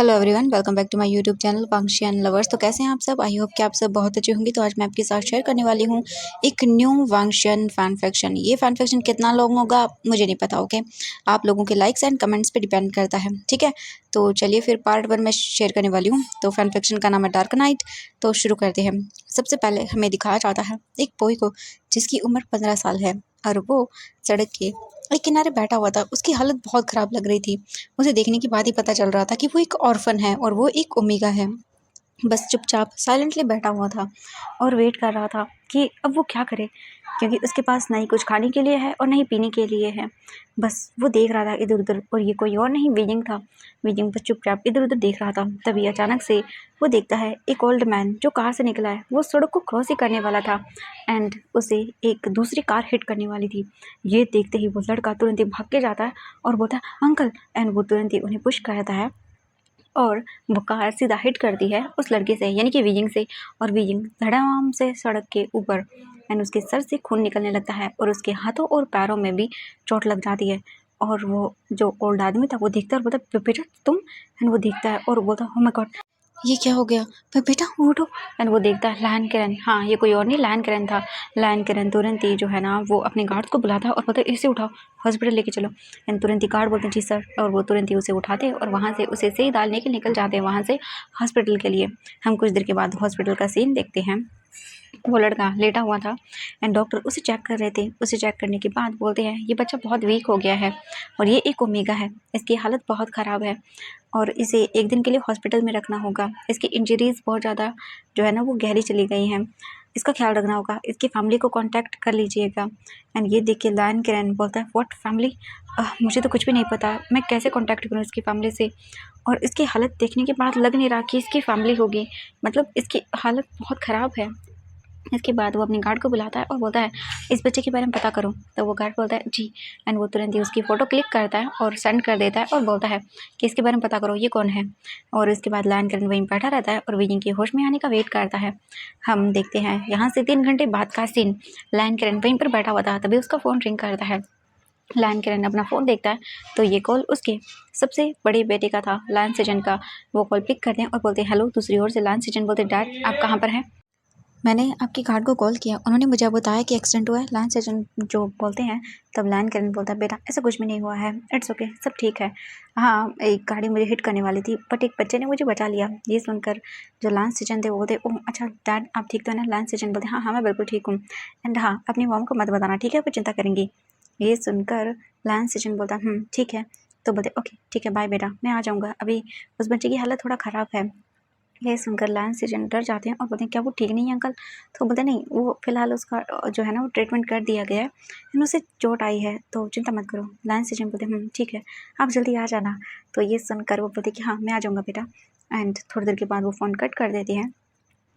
Hello everyone, welcome back to my YouTube channel Wangxian and lovers. तो कैसे हैं आप सब? आई होप कि आप सब बहुत अच्छे होंगे। तो आज मैं आपके साथ शेयर करने वाली हूँ एक न्यू वांगशियन फैन फिक्शन। ये फैन फिक्शन कितना लॉन्ग होगा मुझे नहीं पता, ओके। आप लोगों के लाइक्स एंड कमेंट्स पे डिपेंड करता है, ठीक है। तो चलिए फिर पार्ट 1 में शेयर करने वाली हूँ। तो फैन फिक्शन का नाम है डार्क नाइट। तो शुरू करते हैं। सबसे पहले हमें दिखाया जाता है एक बॉय को जिसकी उम्र 15 साल है और वो सड़क के एक किनारे बैठा हुआ था। उसकी हालत बहुत ख़राब लग रही थी। उसे देखने के बाद ही पता चल रहा था कि वो एक ऑर्फन है और वो एक ओमेगा है। बस चुपचाप साइलेंटली बैठा हुआ था और वेट कर रहा था कि अब वो क्या करे, क्योंकि उसके पास ना ही कुछ खाने के लिए है और ना ही पीने के लिए है। बस वो देख रहा था इधर उधर, और ये कोई और नहीं, बीजिंग था। बीजिंग बस चुपचाप इधर उधर देख रहा था। तभी अचानक से वो देखता है एक ओल्ड मैन जो कार से निकला है। वो सड़क को क्रॉस ही करने वाला था एंड उसे एक दूसरी कार हिट करने वाली थी। ये देखते ही वो लड़का तुरंत ही भाग के जाता है और बोलता है अंकल, एंड वो तुरंत ही उन्हें पुश करता है और वो कार सीधा हिट करती है उस लड़के से, यानी कि वीजिंग से। और वीजिंग धड़ाम से सड़क के ऊपर एंड उसके सर से खून निकलने लगता है और उसके हाथों और पैरों में भी चोट लग जाती है। और वो जो ओल्ड आदमी था वो देखता है और बोलता है बेटा तुम, एंड वो देखता है और बोलता है ओह माय गॉड, ये क्या हो गया? बेटा उठो। एंड वो देखता है लायन किरण। हाँ, ये कोई और नहीं, लायन किरण था। लायन किरण तुरंत ही जो है ना वो अपने गार्ड को बुलाता है और बोलता है इसे उठाओ, हॉस्पिटल लेके चलो। एंड तुरंत ही गार्ड बोलते हैं जी सर, और वो तुरंत ही उसे उठाते हैं और वहाँ से उसे सही डालने के निकल जाते हैं वहाँ से हॉस्पिटल के लिए। हम कुछ देर के बाद हॉस्पिटल का सीन देखते हैं। वो लड़का लेटा हुआ था एंड डॉक्टर उसे चेक कर रहे थे। उसे चेक करने के बाद बोलते हैं ये बच्चा बहुत वीक हो गया है और ये एक ओमेगा है, इसकी हालत बहुत ख़राब है और इसे एक दिन के लिए हॉस्पिटल में रखना होगा। इसकी इंजरीज बहुत ज़्यादा जो है ना वो गहरी चली गई हैं, इसका ख्याल रखना होगा। इसकी फैमिली को कांटेक्ट कर लीजिएगा। एंड ये देख के लायन किरण बोलता है व्हाट फैमिली, मुझे तो कुछ भी नहीं पता, मैं कैसे कांटेक्ट करूँ इसकी फैमिली से। और इसकी हालत देखने के बाद लग नहीं रहा कि इसकी फैमिली होगी, मतलब इसकी हालत बहुत ख़राब है। इसके बाद वो अपने गार्ड को बुलाता है और बोलता है इस बच्चे के बारे में पता करो। तो वो गार्ड बोलता है जी, एंड वो तुरंत ही उसकी फ़ोटो क्लिक करता है और सेंड कर देता है और बोलता है कि इसके बारे में पता करो, ये कौन है। और इसके बाद लायन किरण वहीं बैठा रहता है और विजिंग के होश में आने का वेट करता है। हम देखते हैं यहाँ से 3 घंटे बाद का सीन। लायन किरण वहीं पर बैठा हुआ था, तभी उसका फ़ोन रिंग करता है। लायन किरण अपना फ़ोन देखता है तो ये कॉल उसके सबसे बड़े बेटे का था, लायन सेजन का। वो कॉल पिक करते हैं और बोलते हैं हेलो। दूसरी ओर से लायन सेजन बोलते डैड आप कहाँ पर हैं? मैंने आपकी गार्ड को कॉल किया, उन्होंने मुझे बताया कि एक्सीडेंट हुआ है। लायन सेजन जो बोलते हैं, तब लायन किरण बोलता है बेटा ऐसा कुछ भी नहीं हुआ है, इट्स ओके, सब ठीक है। हाँ, एक गाड़ी मुझे हिट करने वाली थी बट एक बच्चे ने मुझे बचा लिया। ये सुनकर जो लायन सेजन थे वो बोलते ओह अच्छा डैड आप ठीक तो है ना? लायन सेजन बोलते हाँ हाँ मैं बिल्कुल ठीक हूँ। एंड हाँ, अपनी मॉम को मत बताना, ठीक है, वो चिंता करेंगी। ये सुनकर लायन सेजन बोलता ठीक है। तो बोलते ओके ठीक है बाय बेटा, मैं आ जाऊँगा, अभी उस बच्चे की हालत थोड़ा ख़राब है। यह सुनकर लायन सेजन डर जाते हैं और बोलते हैं क्या वो ठीक नहीं है अंकल? तो बोलते हैं नहीं, वो फिलहाल उसका जो है ना वो ट्रीटमेंट कर दिया गया है, लेकिन उसे चोट आई है तो चिंता मत करो। लायन सेजन बोलते हैं ठीक है, आप जल्दी आ जाना। तो ये सुनकर वो बोलते कि हाँ मैं आ जाऊँगा बेटा। एंड थोड़ी देर के बाद वो फ़ोन कट कर देते हैं।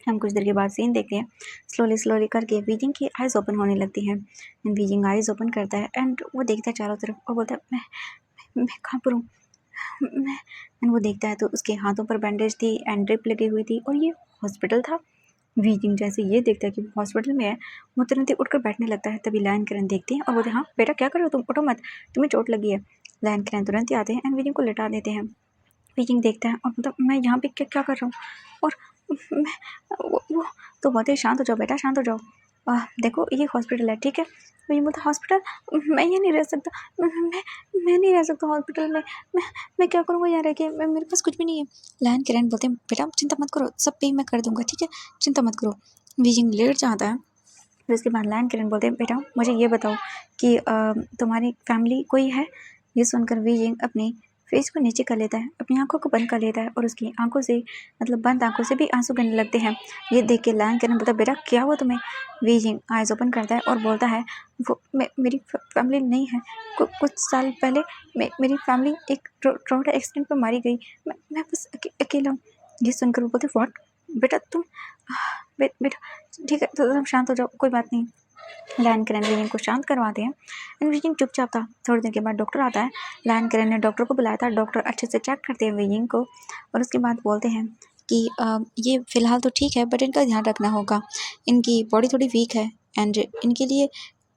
हम कुछ देर के बाद सीन देखते हैं। स्लोली स्लोली करके बीजिंग की आइज़ ओपन होने लगती हैं एंड बीजिंग आइज़ ओपन करता है एंड वो देखता है चारों तरफ और बोलता है मैं कहाँ पर हूँ? मैं एंड वो देखता है तो उसके हाथों पर बैंडेज थी एंड ड्रिप लगी हुई थी और ये हॉस्पिटल था। वीजिंग जैसे ये देखता है कि वो हॉस्पिटल में है, वो तुरंत ही उठकर बैठने लगता है। तभी लायन किरण देखती है और बोलते हैं हाँ बेटा क्या कर रहे हो तुम, उठो मत, तुम्हें चोट लगी है। लायन किरण तुरंत ही आते हैं एंड वीजिंग को लिटा देते हैं। वीजिंग देखता है और बोलता मैं यहाँ पे क्या क्या कर रहा हूँ। और मैं वो तो बोलते हैं शांत हो जाओ बेटा, शांत हो जाओ, देखो ये हॉस्पिटल है, ठीक है। तो ये बोलता हॉस्पिटल, मैं यहाँ नहीं रह सकता, मैं नहीं रह सकता हॉस्पिटल में, मैं क्या करूँगा यहाँ रह के, मेरे पास कुछ भी नहीं है। लायन किरण बोलते हैं बेटा चिंता मत करो, सब पे मैं कर दूंगा, ठीक है, चिंता मत करो। वीजिंग लेट जाता है। फिर उसके बाद लायन किरण बोलते हैं बेटा मुझे ये बताओ कि तुम्हारी फैमिली कोई है? ये सुनकर वीजिंग अपनी फेस को नीचे कर लेता है, अपनी आंखों को बंद कर लेता है और उसकी आंखों से मतलब बंद आंखों से भी आंसू गिरने लगते हैं। ये देख के लायन किरण बोलता है बेटा क्या हुआ तुम्हें? वीजिंग आइज ओपन करता है और बोलता है वो मेरी फैमिली नहीं है। कुछ साल पहले मेरी फैमिली एक रोड एक्सीडेंट में मारी गई, मैं बस अकेला हूँ। ये सुनकर वो बोलते व्हाट? बेटा तुम बेटा ठीक है तो तुम शांत हो जाओ, कोई बात नहीं। लायन किरण विजिंग को शांत करवाते हैं एंड विजिंग चुपचाप था। थोड़ी देर के बाद डॉक्टर आता है। लायन किरण ने डॉक्टर को बुलाया था। डॉक्टर अच्छे से चेक करते हैं विजिंग को और उसके बाद बोलते हैं कि ये फ़िलहाल तो ठीक है बट इनका ध्यान रखना होगा, इनकी बॉडी थोड़ी वीक है एंड इनके लिए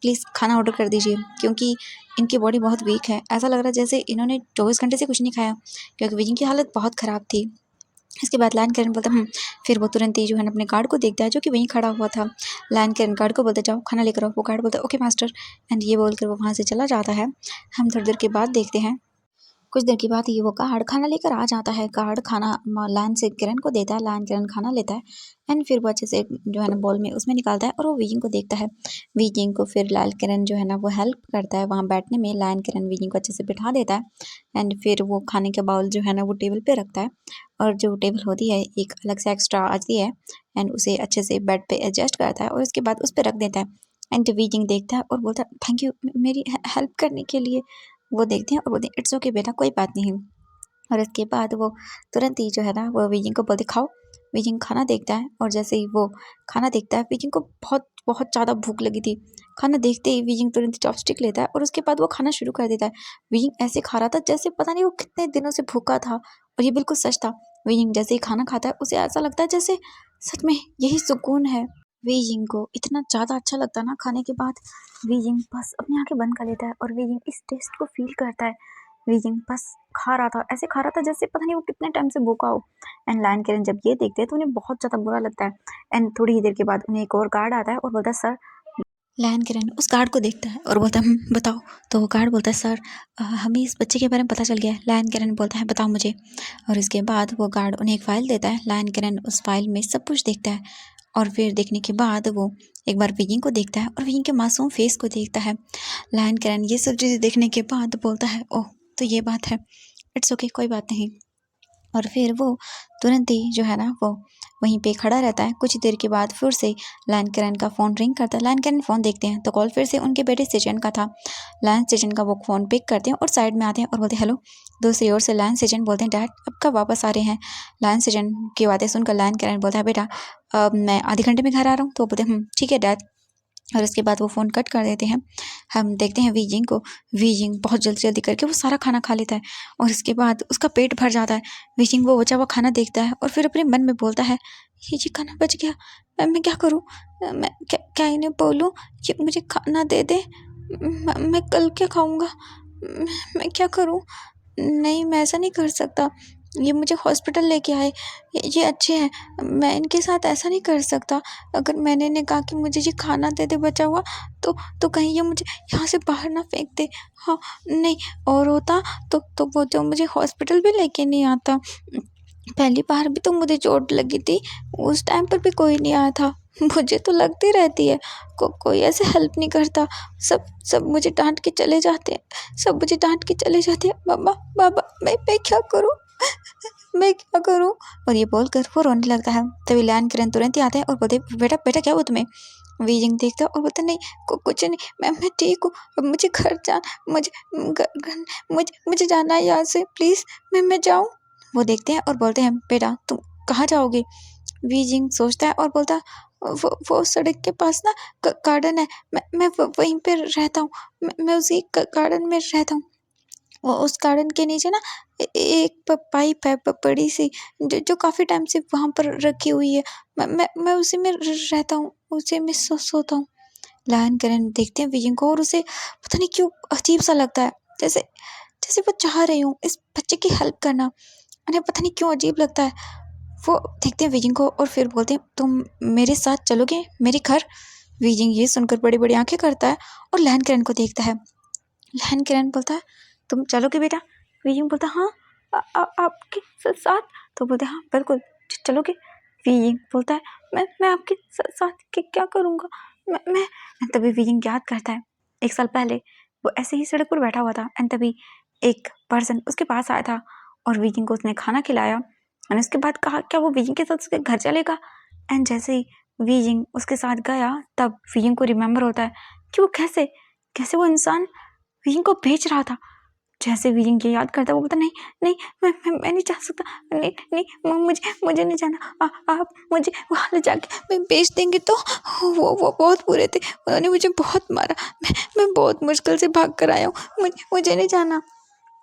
प्लीज़ खाना ऑर्डर कर दीजिए, क्योंकि इनकी बॉडी बहुत वीक है। ऐसा लग रहा है जैसे इन्होंने 24 घंटे से कुछ नहीं खाया, क्योंकि विजिंग की हालत बहुत ख़राब थी। इसके बाद लायन किरण बोलता फिर वो तुरंत ही जो है ना अपने गार्ड को देखता है जो कि वहीं खड़ा हुआ था। लायन किरण गार्ड को बोलता जाओ खाना लेकर आओ। वो गार्ड बोलता ओके मास्टर, एंड ये बोलकर वो वहाँ से चला जाता है। हम थोड़ी देर के बाद देखते हैं, कुछ देर के बाद ये वो गार्ड खाना लेकर आ जाता है। गार्ड खाना लायन से किरण को देता है। लायन किरण खाना लेता है एंड फिर वो अच्छे से जो है ना बॉल में उसमें निकालता है और वो वीजिंग को देखता है। वीजिंग को फिर लायन किरण जो है ना वो हेल्प करता है वहाँ बैठने में। लायन किरण वीजिंग को अच्छे से बिठा देता है एंड फिर वो खाने के बाउल जो है ना वो टेबल पे रखता है, और जो टेबल होती है एक अलग से एक्स्ट्रा आती है एंड उसे अच्छे से बेड पे एडजस्ट करता है और उसके बाद उस पर रख देता है। एंड वीजिंग देखता है और बोलता है थैंक यू मेरी हेल्प करने के लिए। वो देखते हैं और बोलते हैं इट्स ओके बेटा, कोई बात नहीं। और इसके बाद वो तुरंत ही जो है ना वो वीजिंग को बोलते खाओ। वीजिंग खाना देखता है और जैसे ही वो खाना देखता है, वीजिंग को बहुत बहुत ज़्यादा भूख लगी थी। खाना देखते ही वीजिंग तुरंत चॉपस्टिक लेता है और उसके बाद वो खाना शुरू कर देता है। वीजिंग ऐसे खा रहा था जैसे पता नहीं वो कितने दिनों से भूखा था, और ये बिल्कुल सच था। वीजिंग जैसे ही खाना खाता है उसे ऐसा लगता है जैसे सच में यही सुकून है। वीजिंग को इतना ज़्यादा अच्छा लगता है ना खाने के बाद, वीजिंग बस अपनी आंखें बंद कर लेता है और वीजिंग इस टेस्ट को फील करता है। वीजिंग बस खा रहा था, ऐसे खा रहा था जैसे पता नहीं वो कितने टाइम से भूखा हो। एंड लायन किरण जब ये देखते हैं तो उन्हें बहुत ज़्यादा बुरा लगता है। एंड थोड़ी ही देर के बाद उन्हें एक और गार्ड आता है और बोलता है सर। लायन किरण उस गार्ड को देखता है और बोलता है बताओ। तो वो गार्ड बोलता है सर हमें इस बच्चे के बारे में पता चल गया है। लायन किरण बोलता है बताओ मुझे। और इसके बाद वो गार्ड उन्हें एक फ़ाइल देता है। लायन किरण उस फाइल में सब कुछ देखता है और फिर देखने के बाद वो एक बार वीजिंग को देखता है और वीजिंग के मासूम फेस को देखता है। लायन किरण ये सब चीज़ें देखने के बाद बोलता है ओह तो ये बात है, इट्स ओके कोई बात नहीं। और फिर वो तुरंत ही जो है ना वो वहीं पे खड़ा रहता है। कुछ देर के बाद फिर से लायन किरण का फ़ोन रिंग करता है। लायन किरण फ़ोन देखते हैं तो कॉल फिर से उनके बेटे सेजन का था। लायन सेजन का वो फ़ोन पिक करते हैं और साइड में आते हैं और बोलते हैं हेलो। दूसरी ओर से लायन सेजन बोलते हैं डैड अब कब वापस आ रहे हैं। लायन सेजन की बातें सुनकर लायन किरण बोलता है बेटा मैं आधे घंटे में घर आ रहा हूँ। तो बोलते हैं ठीक है डैड। और उसके बाद वो फ़ोन कट कर देते हैं। हम देखते हैं वीजिंग को। वीजिंग बहुत जल्दी जल्दी करके वो सारा खाना खा लेता है और इसके बाद उसका पेट भर जाता है। वीजिंग वो बचा हुआ खाना देखता है और फिर अपने मन में बोलता है ये खाना बच गया, मैं क्या करूँ। मैं क्या इन्हें बोलूँ कि मुझे खाना दे दे। मैं कल क्या खाऊँगा। मैं क्या करूँ। नहीं मैं ऐसा नहीं कर सकता। ये मुझे हॉस्पिटल लेके आए, ये अच्छे हैं। मैं इनके साथ ऐसा नहीं कर सकता। अगर मैंने इन्हें कहा कि मुझे ये खाना दे दे बचा हुआ तो कहीं ये मुझे यहाँ से बाहर ना फेंक दे। हाँ नहीं, और होता तो वो जो मुझे हॉस्पिटल भी लेके नहीं आता। पहली बार भी तो मुझे चोट लगी थी, उस टाइम पर भी कोई नहीं आया था। मुझे तो लगती रहती है कोई ऐसे हेल्प नहीं करता। सब मुझे डांट के चले जाते हैं। सब मुझे डांट के चले जाते हैं। बाबा बाबा मैं क्या करूँ। मैं क्या करूँ। और ये बोलकर वो रोने लगता है। तभी लायन किरण तुरंत ही आता है और बोलते बेटा बेटा क्या हुआ तुम्हें। वीजिंग देखता है और बोलता नहीं कुछ नहीं, मैं ठीक हूँ। अब मुझे घर जाना, मुझे जाना है यहाँ से प्लीज़। मैं जाऊँ। वो देखते हैं और बोलते हैं बेटा तुम कहाँ जाओगे। वीजिंग सोचता है और बोलता वो सड़क के पास ना गार्डन है, मैं वहीं पे रहता हूँ। मैं उसी गार्डन में रहता हूँ। वो उस गार्डन के नीचे ना एक पाइप है बड़ी सी, जो काफ़ी टाइम से वहाँ पर रखी हुई है। मैं उसी में रहता हूँ, उसी में सोता हूँ। लायन किरण देखते हैं वीजिंग को और उसे पता नहीं क्यों अजीब सा लगता है, जैसे जैसे वो चाह रही हूँ इस बच्चे की हेल्प करना। उन्हें पता नहीं क्यों अजीब लगता है। वो देखते हैं वीजिंग को और फिर बोलते हैं तुम मेरे साथ चलोगे मेरे घर। वीजिंग ये सुनकर बड़ी बड़ी आंखें करता है और लायन किरण को देखता है। लायन किरण बोलता है तुम चलोगे बेटा। वीजिंग बोलता हाँ आपके साथ। तो बोलते हाँ बिल्कुल चलोगे। वीजिंग बोलता है मैं आपके साथ क्या करूँगा। मैं तभी वीजिंग याद करता है 1 साल पहले वो ऐसे ही सड़क पर बैठा हुआ था एंड तभी एक पर्सन उसके पास आया था और वीजिंग को उसने खाना खिलाया और उसके बाद कहा क्या वो वीजिंग के साथ उसके घर चलेगा। एंड जैसे ही वीजिंग उसके साथ गया तब वीजिंग को रिमेम्बर होता है कि वो कैसे कैसे वो इंसान वीजिंग को बेच रहा था। जैसे वीजिंग ये याद करता है वो बोलता नहीं नहीं मैं नहीं जा सकता। नहीं नहीं मुझे नहीं जाना। आप मुझे वहाँ ले जाके मैं बेच देंगे तो वो बहुत बुरे थे, उन्होंने मुझे बहुत मारा। मैं बहुत मुश्किल से भाग कर आया हूँ, मुझे नहीं जाना।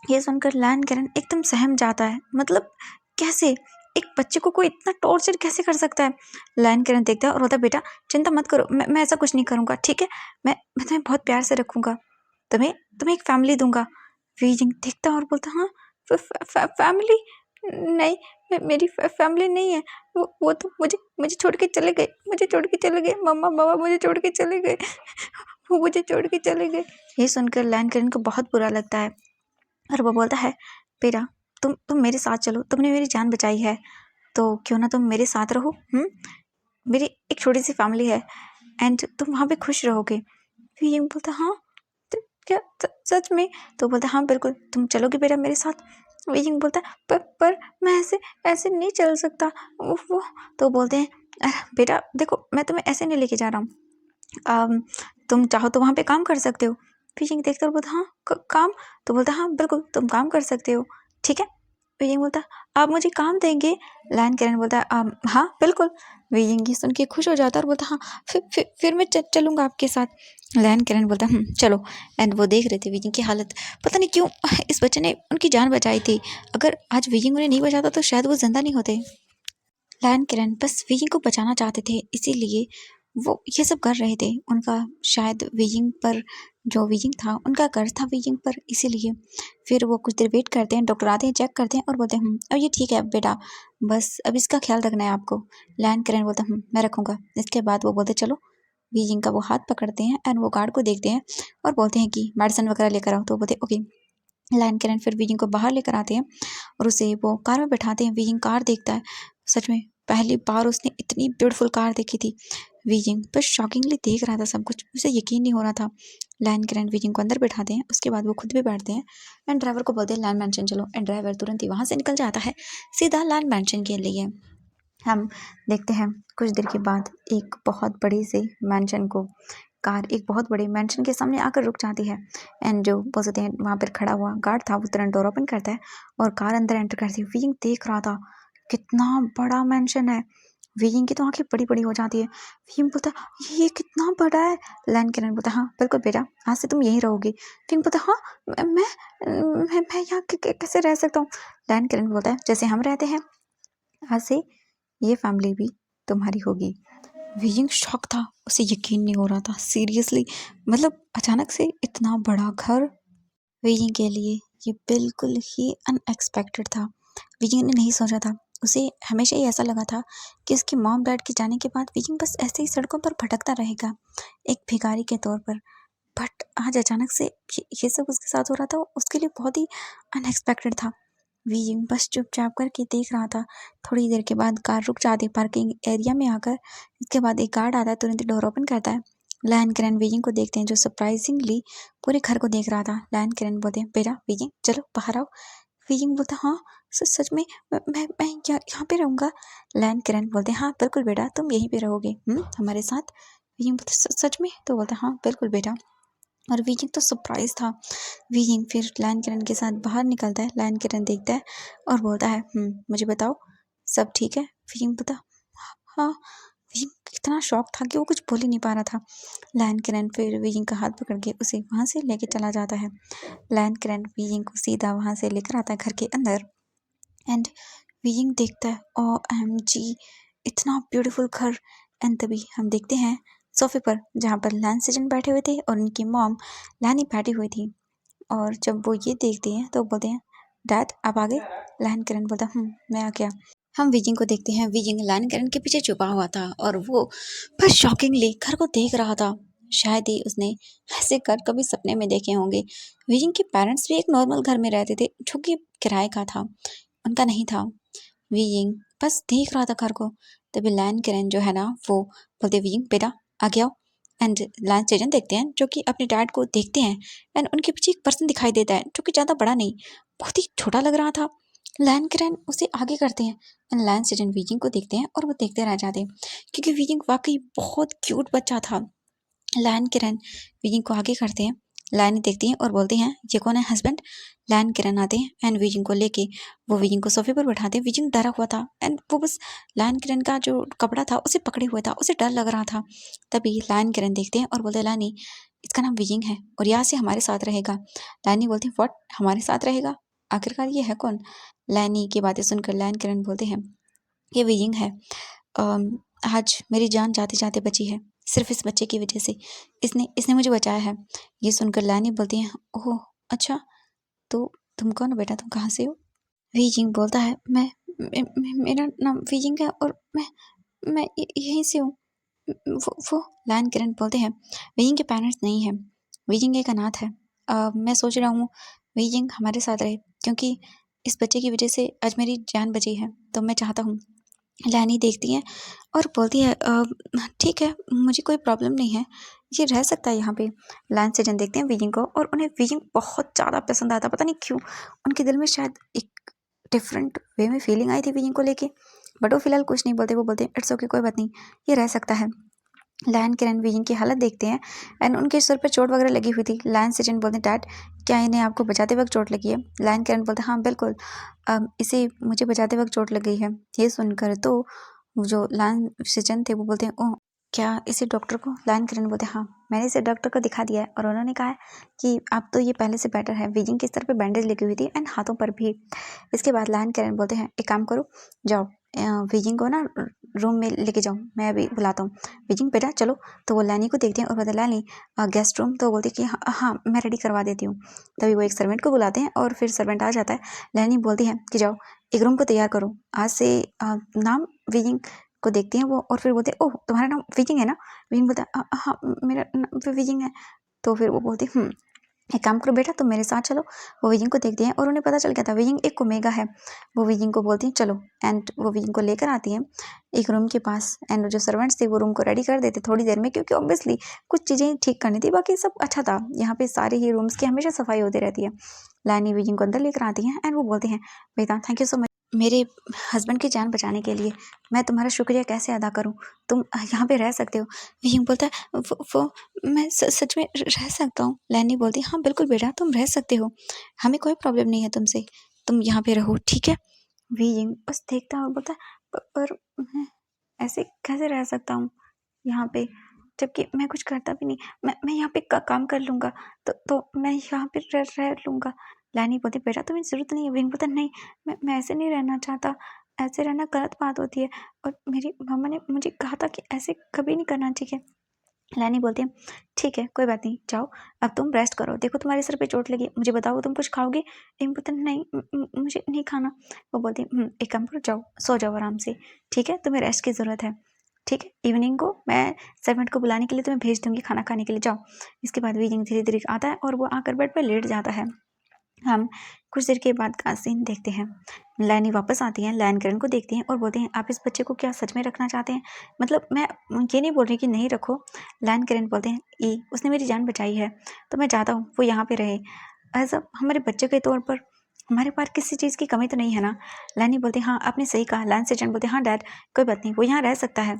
ये सुनकर लायन किरण एकदम सहम जाता है। मतलब कैसे एक बच्चे को कोई इतना टॉर्चर कैसे कर सकता है। लायन किरण देखता है और बोलता है बेटा चिंता मत करो, मैं ऐसा कुछ नहीं करूँगा, ठीक है, मैं तुम्हें बहुत प्यार से रखूँगा, तुम्हें तुम्हें एक फैमिली दूंगा। वीजिंग देखता है और बोलता हाँ फैमिली नहीं, मेरी फैमिली नहीं है, वो तो मुझे मुझे छोड़ के चले गए, मुझे छोड़ के चले गए, मम्मा पापा मुझे छोड़ के चले गए, वो मुझे छोड़ के चले गए। ये सुनकर लायन किरण को बहुत बुरा लगता है और वो बोलता है बेटा तुम मेरे साथ चलो, तुमने मेरी जान बचाई है तो क्यों ना तुम मेरे साथ रहो। मेरी एक छोटी सी फैमिली है एंड तुम वहाँ पे खुश रहोगे। फिर ये बोलता हाँ तो क्या सच में। तो बोलता हाँ बिल्कुल तुम चलोगे बेटा मेरे साथ। विजिंग बोलता पर मैं ऐसे ऐसे नहीं चल सकता वो। तो बोलते हैं बेटा देखो मैं तुम्हें ऐसे नहीं लेके जा रहा हूँ, तुम चाहो तो वहाँ पे काम कर सकते हो। विजिंग देखकर बोलता हाँ काम। तो बोलता हाँ बिल्कुल तुम काम कर सकते हो, ठीक है। विजिंग बोलता आप मुझे काम देंगे। लायन किरण बोलता है हाँ बिल्कुल। विजिंग ये सुन के खुश हो जाता है और बोलता हाँ फिर मैं चलूँगा आपके साथ। लायन किरण बोलता चलो। एंड वो देख रहे थे विजिंग की हालत, पता नहीं क्यों इस बच्चे ने उनकी जान बचाई थी, अगर आज विजिंग उन्हें नहीं बचाता तो शायद वो जिंदा नहीं होते। लायन किरण बस विजिंग को बचाना चाहते थे, इसीलिए वो ये सब कर रहे थे। उनका शायद विजिंग पर जो विजिंग था उनका कर्ज था विजिंग पर, इसीलिए। फिर वो कुछ देर वेट करते हैं, डॉक्टर आते हैं, चेक करते हैं और बोलते हैं अब ये ठीक है बेटा, बस अब इसका ख्याल रखना है आपको। लायन किरण बोलता मैं रखूँगा। इसके बाद वो बोलते चलो। विजिंग का वो हाथ पकड़ते हैं एंड वो गार्ड को देखते हैं और बोलते हैं कि मेडिसिन वगैरह लेकर आओ। तो बोलते ओके। लायन किरण फिर विजिंग को बाहर लेकर आते हैं और उसे वो कार में बैठाते हैं। विजिंग कार देखता है, सच में पहली बार उसने इतनी ब्यूटीफुल कार देखी थी। विजिंग बस शॉकिंगली देख रहा था सब कुछ, उसे यकीन नहीं हो रहा था। लायन किरण विजिंग को अंदर बैठाते हैं, उसके बाद वो खुद भी बैठते हैं एंड ड्राइवर को बोलते हैं लायन मैंशन चलो। एंड ड्राइवर तुरंत ही वहाँ से निकल जाता है सीधा लायन मैंशन के लिए। हम देखते हैं कुछ देर के बाद एक बहुत बड़ी सी मैंशन को कार एक बहुत बड़े मैंशन के सामने आकर रुक जाती है एंड जो बोल सकते हैं वहाँ पर खड़ा हुआ गार्ड था वो तुरंत डोर ओपन करता है और कार अंदर एंटर करती है। विजिंग देख रहा था कितना बड़ा मैंशन है। विजिंग की तो आंखें बड़ी बड़ी हो जाती है। विजिंग बोलता ये कितना बड़ा है। लायन किरण बोलता हाँ बिल्कुल बेटा, आज से तुम यहीं रहोगे। विजिंग बोलता हाँ मैं यहाँ कैसे रह सकता हूँ। लायन किरण बोलता है जैसे हम रहते हैं आज से ये फैमिली भी तुम्हारी होगी। विजिंग शॉक था, उसे यकीन नहीं हो रहा था सीरियसली, मतलब अचानक से इतना बड़ा घर विजिंग के लिए ये बिल्कुल ही अनएक्सपेक्टेड था। विजिंग ने नहीं सोचा था, उसे हमेशा ही ऐसा लगा था कि उसकी मॉम डैड के जाने के बाद विजिंग बस ऐसे ही सड़कों पर भटकता रहेगा एक भिखारी के तौर पर। बट आज अचानक से ये सब उसके साथ हो रहा था, उसके लिए बहुत ही अनएक्सपेक्टेड था। विजिंग बस चुपचाप करके देख रहा था। थोड़ी देर के बाद कार रुक जाती है पार्किंग एरिया में आकर। इसके बाद एक गार्ड आता है, तुरंत ही डोर ओपन करता है। लायन किरण विजिंग को देखते हैं जो सरप्राइजिंगली पूरे घर को देख रहा था। लायन किरण बोलते हैं बेटा विजिंग चलो बाहर आओ। विजिंग बोलता हाँ सच में मैं यहाँ पे रहूँगा। लायन किरण बोलते हाँ बिल्कुल बेटा तुम यहीं पे रहोगे हमारे साथ। विजिंग बोलते सच में। तो बोलता हाँ बिल्कुल बेटा। और विजिंग तो सरप्राइज था। विजिंग फिर लायन किरण के साथ बाहर निकलता है। लायन किरण देखता है और बोलता है मुझे बताओ सब ठीक है। विजिंग बोलता हाँ। विजिंग इतना शॉक था कि वो कुछ बोल ही नहीं पा रहा था। लायन किरण फिर विजिंग का हाथ पकड़ के उसे वहाँ से लेके चला जाता है। लायन किरण विजिंग को सीधा वहाँ से लेकर आता है घर के अंदर एंड विजिंग देखता है OMG इतना ब्यूटीफुल घर। एंड तभी हम देखते हैं सोफे पर जहाँ पर लैन सेजन बैठे हुए थे और उनकी मॉम लैनी बैठी हुई थी। और जब वो ये देखते हैं तो बोलते हैं डैड आप आ गए। लैन किरण बोलता मैं आ गया। हम विजिंग को देखते हैं, विजिंग लैन किरण के पीछे छुपा हुआ था और वो बस शॉकिंगली घर को देख रहा था। शायद ही उसने ऐसे घर कभी सपने में देखे होंगे। विजिंग के पेरेंट्स भी एक नॉर्मल घर में रहते थे जो कि किराए का था, उनका नहीं था। विजिंग बस देख रहा था घर को। तभी लैन किरण जो है ना वो बोलते विजिंग बेटा आ गया। एंड लैन सेजन देखते हैं जो कि अपने डैड को देखते हैं एंड उनके पीछे एक पर्सन दिखाई देता है जो कि ज़्यादा बड़ा नहीं, बहुत ही छोटा लग रहा था। लैन किरण उसे आगे करते हैं एंड लैन सेजन विजिंग को देखते हैं और वो देखते रह जाते हैं क्योंकि विजिंग वाकई बहुत क्यूट बच्चा था। लैन किरण विजिंग को आगे करते हैं। लैन देखती हैं और बोलते हैं ये कौन है हस्बैंड। लैन किरण आते हैं एंड विजिंग को लेके वो विजिंग को सोफे पर बैठाते हैं। विजिंग डरा हुआ था एंड वो बस लैन किरण का जो कपड़ा था उसे पकड़े हुए था, उसे डर लग रहा था। तभी लैन किरण देखते हैं और बोलते हैं लैनी इसका नाम विजिंग है और यहाँ से हमारे साथ रहेगा। लैनी बोलती है व्हाट हमारे साथ रहेगा, आखिरकार ये है कौन। लैनी की बातें सुनकर लैन किरण बोलते हैं ये बीइंग है अम, आज मेरी जान जाते-जाते बची है, सिर्फ़ इस बच्चे की वज़ह से। इसने इसने मुझे बचाया है। ये सुनकर लानी बोलती है, ओह! अच्छा, तो तुम कौन हो बेटा? तुम कहाँ से हो? वीइंग बोलता है, मेरा नाम वीइंग है और मैं यहीं से हूँ। वो लायन किरण बोलते हैं, वीइंग के पेरेंट्स नहीं हैं। वीइंग एक अनाथ है। मैं सोच रहा हूँ वीइंग हमारे साथ रहे क्योंकि इस बच्चे की वज़ह से आज मेरी जान बची है, तो मैं चाहता हूँ। लैनी देखती है और बोलती है ठीक है, मुझे कोई प्रॉब्लम नहीं है, ये रह सकता है यहाँ पे। लैन सेजन देखते हैं वीइंग को और उन्हें वीइंग बहुत ज़्यादा पसंद आता है, पता नहीं क्यों? उनके दिल में शायद एक डिफरेंट वे में फीलिंग आई थी वीइंग को लेके, बट वो फिलहाल कुछ नहीं बोलते, वो बोलते हैं इट्स ओके, कोई बात नहीं, ये रह सकता है। लायन किरण वीइंग की हालत देखते हैं एंड उनके सर पे चोट वगैरह लगी हुई थी। लायन सेजन बोलते हैं, डैड क्या इन्हें आपको बचाते वक्त चोट लगी है? लायन किरण बोलते हैं, हाँ बिल्कुल, इसे मुझे बचाते वक्त चोट लग गई है। ये सुनकर तो जो लायन सेजन थे वो बोलते हैं, ओह क्या इसे डॉक्टर को? लायन किरण बोलते हैं, हाँ मैंने इसे डॉक्टर को दिखा दिया है और उन्होंने कहा है कि अब तो ये पहले से बेटर है। वीइंग के सर पे बैंडेज लगी हुई थी एंड हाथों पर भी। इसके बाद लायन किरण बोलते हैं, एक काम करो, जाओ वीइंग को ना रूम में लेके जाओ, मैं अभी बुलाता हूँ। बीजिंग बेटा चलो। तो वो लैनी को देखते हैं और बोलते हैं, लैनी गेस्ट रूम? तो बोलती है कि हाँ हाँ मैं रेडी करवा देती हूँ। तभी वो एक सर्वेंट को बुलाते हैं और फिर सर्वेंट आ जाता है। लैनी बोलती है कि जाओ एक रूम को तैयार करो, आज से नाम विजिंग को देखती हैं वो और फिर बोलते हैं, ओह तुम्हारा नाम विजिंग है ना? विजिंग बोलता है, हाँ मेरा नाम विजिंग है। तो फिर वो बोलती है, एक काम करो बेटा तुम मेरे साथ चलो। वो विजिंग को देखती हैं और उन्हें पता चल गया था विजिंग एक ओमेगा है। वो विजिंग को बोलती हैं चलो एंड वो विजिंग को लेकर आती हैं एक रूम के पास एंड जो सर्वेंट्स थे वो रूम को रेडी कर देते थोड़ी देर में, क्योंकि ऑब्वियसली कुछ चीज़ें ठीक करनी थी, बाकी सब अच्छा था। यहाँ पे सारे ही रूम्स की हमेशा सफाई होती रहती है। लानी विजिंग को अंदर लेकर आती हैं एंड वो बोलते हैं, बेटा थैंक यू सो मच मेरे हस्बैंड की जान बचाने के लिए। मैं तुम्हारा शुक्रिया कैसे अदा करूँ? तुम यहाँ पे रह सकते हो। विजिंग बोलता है, वो मैं सच में रह सकता हूँ? लैनी बोलती है, हाँ बिल्कुल बेटा तुम रह सकते हो, हमें कोई प्रॉब्लम नहीं है तुमसे, तुम यहाँ पे रहो ठीक है। वीइंग बस देखता है और बोलता है, पर मैं ऐसे कैसे रह सकता हूँ यहाँ पे, जबकि मैं कुछ करता भी नहीं। मैं यहाँ पे काम कर लूँगा, तो मैं यहाँ पे रह लूँगा। लैनी बोलती, बेटा तुम्हें ज़रूरत नहीं है। विंग बोलता, नहीं मैं ऐसे नहीं रहना चाहता, ऐसे रहना गलत बात होती है और मेरी मम्मा ने मुझे कहा था कि ऐसे कभी नहीं करना चाहिए। लैनी बोलती है, ठीक है कोई बात नहीं, जाओ अब तुम रेस्ट करो, देखो तुम्हारे सर पे चोट लगी, मुझे बताओ तुम कुछ खाओगे? एक बोलता नहीं मुझे नहीं खाना। वो बोलती एक काम करो, जाओ सो जाओ आराम से, ठीक है तुम्हें रेस्ट की ज़रूरत है, ठीक है इवनिंग को मैं सर्वेंट को बुलाने के लिए तुम्हें भेज दूंगी खाना खाने के लिए, जाओ। इसके बाद वीजिंग धीरे धीरे आता है और वो आकर बेड पर लेट जाता है। हम कुछ देर के बाद का सीन देखते हैं। लैनी वापस आती हैं, लैन किरण को देखती हैं और बोलती हैं, आप इस बच्चे को क्या सच में रखना चाहते हैं? मतलब मैं ये नहीं बोल रही कि नहीं रखो। लैन किरण बोलते हैं, उसने मेरी जान बचाई है तो मैं चाहता हूँ वो यहाँ पे रहे, एज अ हमारे बच्चे के तौर पर। हमारे पास किसी चीज़ की कमी तो नहीं है ना? लैनी बोलती हाँ आपने सही कहा। लैन सेजन बोलते हाँ डैड कोई बात नहीं, वो यहाँ रह सकता है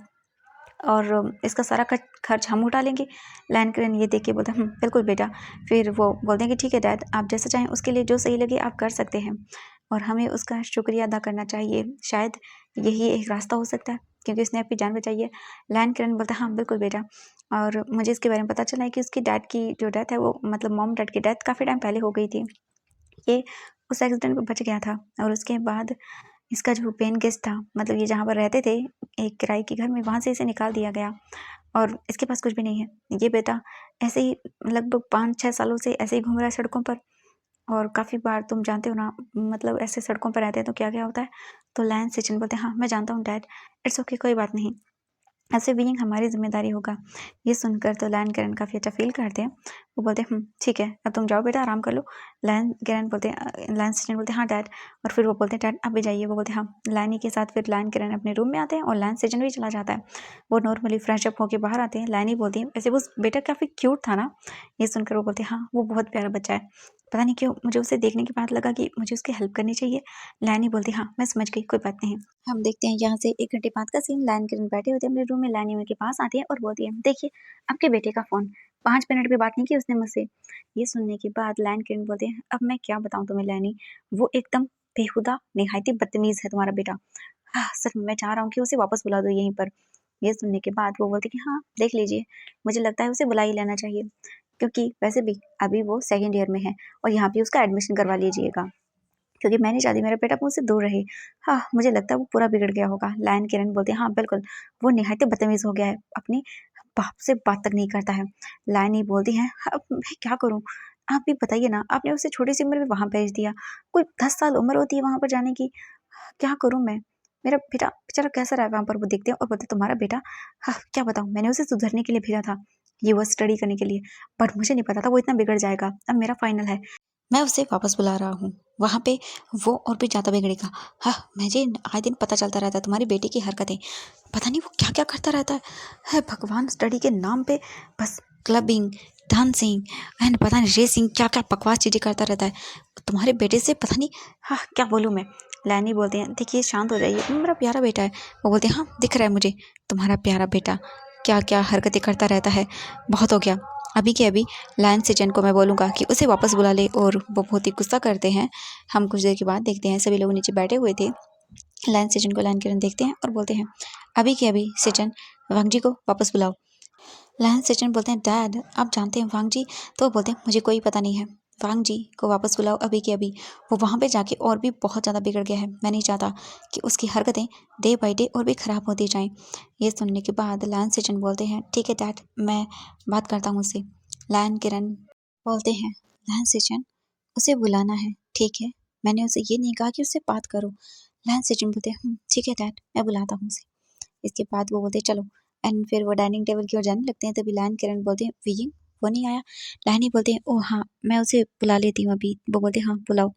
और इसका सारा खर्च हम उठा लेंगे। लैन किरण ये देख के बोलते हैं, बिल्कुल बेटा। फिर वो बोलते हैं कि ठीक है डैड, आप जैसा चाहें उसके लिए जो सही लगे आप कर सकते हैं और हमें उसका शुक्रिया अदा करना चाहिए, शायद यही एक रास्ता हो सकता है क्योंकि उसने आपकी जान बचाई है। लैन किरण बोलता है, हाँ बिल्कुल बेटा, और मुझे इसके बारे में पता चला है कि उसकी डैड की जो डेथ है वो मतलब मॉम डैड की डेथ काफ़ी टाइम पहले हो गई थी। ये उस एक्सीडेंट में बच गया था और उसके बाद इसका जो पेन गेस्ट था, मतलब ये जहाँ पर रहते थे एक किराए के घर में, वहाँ से इसे निकाल दिया गया और इसके पास कुछ भी नहीं है। ये बेटा ऐसे ही लगभग 5-6 सालों से ऐसे ही घूम रहा है सड़कों पर और काफ़ी बार तुम जानते हो ना, मतलब ऐसे सड़कों पर रहते हैं तो क्या-क्या होता है। तो लैन सेचन बोलते हैं, हाँ मैं जानता हूँ डैड, इट्स ओके कोई बात नहीं, ऐसे बीइंग हमारी ज़िम्मेदारी होगा। ये सुनकर तो लैन किरण काफ़ी अच्छा फ़ील करते हैं। वो बोलते हैं, ठीक है, अब तुम जाओ बेटा आराम कर लो। लैन किरण बोलते हैं लैन सेजन बोलते हैं, हाँ डैड। और फिर वो बोलते हैं, डैड आप भी जाइए। वो बोलते हैं, हाँ। लैनी के साथ फिर लैन किरण अपने रूम में आते हैं और लैन सेजन भी चला जाता है। वो नॉर्मली फ्रेश अप होके बाहर आते हैं। लैनी बोलती है, वैसे वो बेटा काफ़ी क्यूट था ना? ये सुनकर वो बोलते हैं, हाँ वो बहुत प्यारा बच्चा है। पता नहीं क्यों मुझे उसे देखने के बाद लगा कि मुझे उसकी हेल्प करनी चाहिए। लैनी बोलती, हाँ मैं समझ गई, कोई बात नहीं। हम देखते हैं यहाँ से 1 घंटे बाद का सीन। लैन किरण बैठे होते हैं अपने रूम में। लैनी उनके पास आती है और बोलती है, देखिए आपके बेटे का फ़ोन, 5 मिनट भी बात नहीं की उसने मुझसे। ये सुनने के बाद लैन किरण बोलते हैं, अब मैं क्या बताऊँ तुम्हें लैनी, वो एकदम बेहुदा निहायती बदतमीज़ है तुम्हारा बेटा। सच में मैं चाह रहा हूँ कि उसे वापस बुला दो यहीं पर। ये सुनने के बाद वो बोलती कि हाँ, देख लीजिए, मुझे लगता है उसे बुला ही लेना चाहिए क्योंकि वैसे भी अभी वो सेकंड ईयर में है और यहाँ पे उसका एडमिशन करवा लीजिएगा। क्योंकि मैं नहीं चाहती मेरा बेटा मुझसे दूर रहे। हाँ, मुझे लगता है वो पूरा बिगड़ गया होगा। लायन किरण बोलते हैं, हाँ बिल्कुल, वो निहायत बदतमीज़ हो गया है, अपने बाप से बात तक नहीं करता है। लायन ही बोलती है, अब मैं क्या करूँ? आप भी बताइए ना, आपने उसे छोटी सी उम्र में वहाँ भेज दिया, कोई 10 साल उम्र होती है वहाँ पर जाने की, क्या करूँ मैं? मेरा बेटा बेचारा कैसा रहा वहाँ पर, वो देखते हैं और बोलते हैं तुम्हारा बेटा, हाँ, क्या बताऊँ, मैंने उसे सुधरने के लिए भेजा था, ये वो स्टडी करने के लिए, बट मुझे नहीं पता था वो इतना बिगड़ जाएगा। अब मेरा फाइनल है, मैं उसे वापस बुला रहा हूँ, वहाँ पे वो और भी ज़्यादा बिगड़ेगा। हाँ, मुझे आए दिन पता चलता रहता है तुम्हारी बेटी की हरकतें, पता नहीं वो क्या-क्या करता रहता है। हे भगवान! स्टडी के नाम पे बस क्लबिंग, डांसिंग एंड पता नहीं रेसिंग, क्या-क्या बकवास चीज़ें करता रहता है। तुम्हारे बेटे से पता नहीं, हाँ, क्या बोलूँ मैं? लैनी बोलते हैं, देखिए शांत हो जाइए, मेरा प्यारा बेटा है। वो बोलते हैं, हाँ, दिख रहा है मुझे तुम्हारा प्यारा बेटा क्या-क्या हरकतें करता रहता है, बहुत हो गया। अभी के अभी लायन सेजन को मैं बोलूँगा कि उसे वापस बुला ले, और वो बहुत ही गुस्सा करते हैं। हम कुछ देर के बाद देखते हैं सभी लोग नीचे बैठे हुए थे। लायन सेजन को लायन किरण देखते हैं और बोलते हैं, अभी के अभी सेजन वांग जी को वापस बुलाओ। लायन सेजन बोलते हैं, डैड आप जानते हैं वांग जी? तो वो बोलते हैं, मुझे कोई पता नहीं है, वांग जी को वापस बुलाओ अभी के अभी। वो वहाँ पे जाके और भी बहुत ज़्यादा बिगड़ गया है, मैं नहीं चाहता कि उसकी हरकतें डे बाई डे और भी ख़राब होती जाएं। ये सुनने के बाद लायन सेजन बोलते हैं, ठीक है डैड, मैं बात करता हूँ उससे। लायन किरण बोलते हैं, लायन सेजन उसे बुलाना है, ठीक है, मैंने उसे ये नहीं कहा कि उससे बात करो। लायन सेजन बोलते हैं, ठीक है डैड, मैं बुलाता हूँ उसे। इसके बाद वो बोलते हैं, चलो। एंड फिर वो डाइनिंग टेबल की ओर जाने लगते हैं, तभी लायन किरण बोलते हैं, विजिंग वो नहीं आया? लायन ही बोलते हैं, ओह हाँ, मैं उसे बुला लेती हूँ अभी। वो बोलते हैं, हाँ बुलाओ।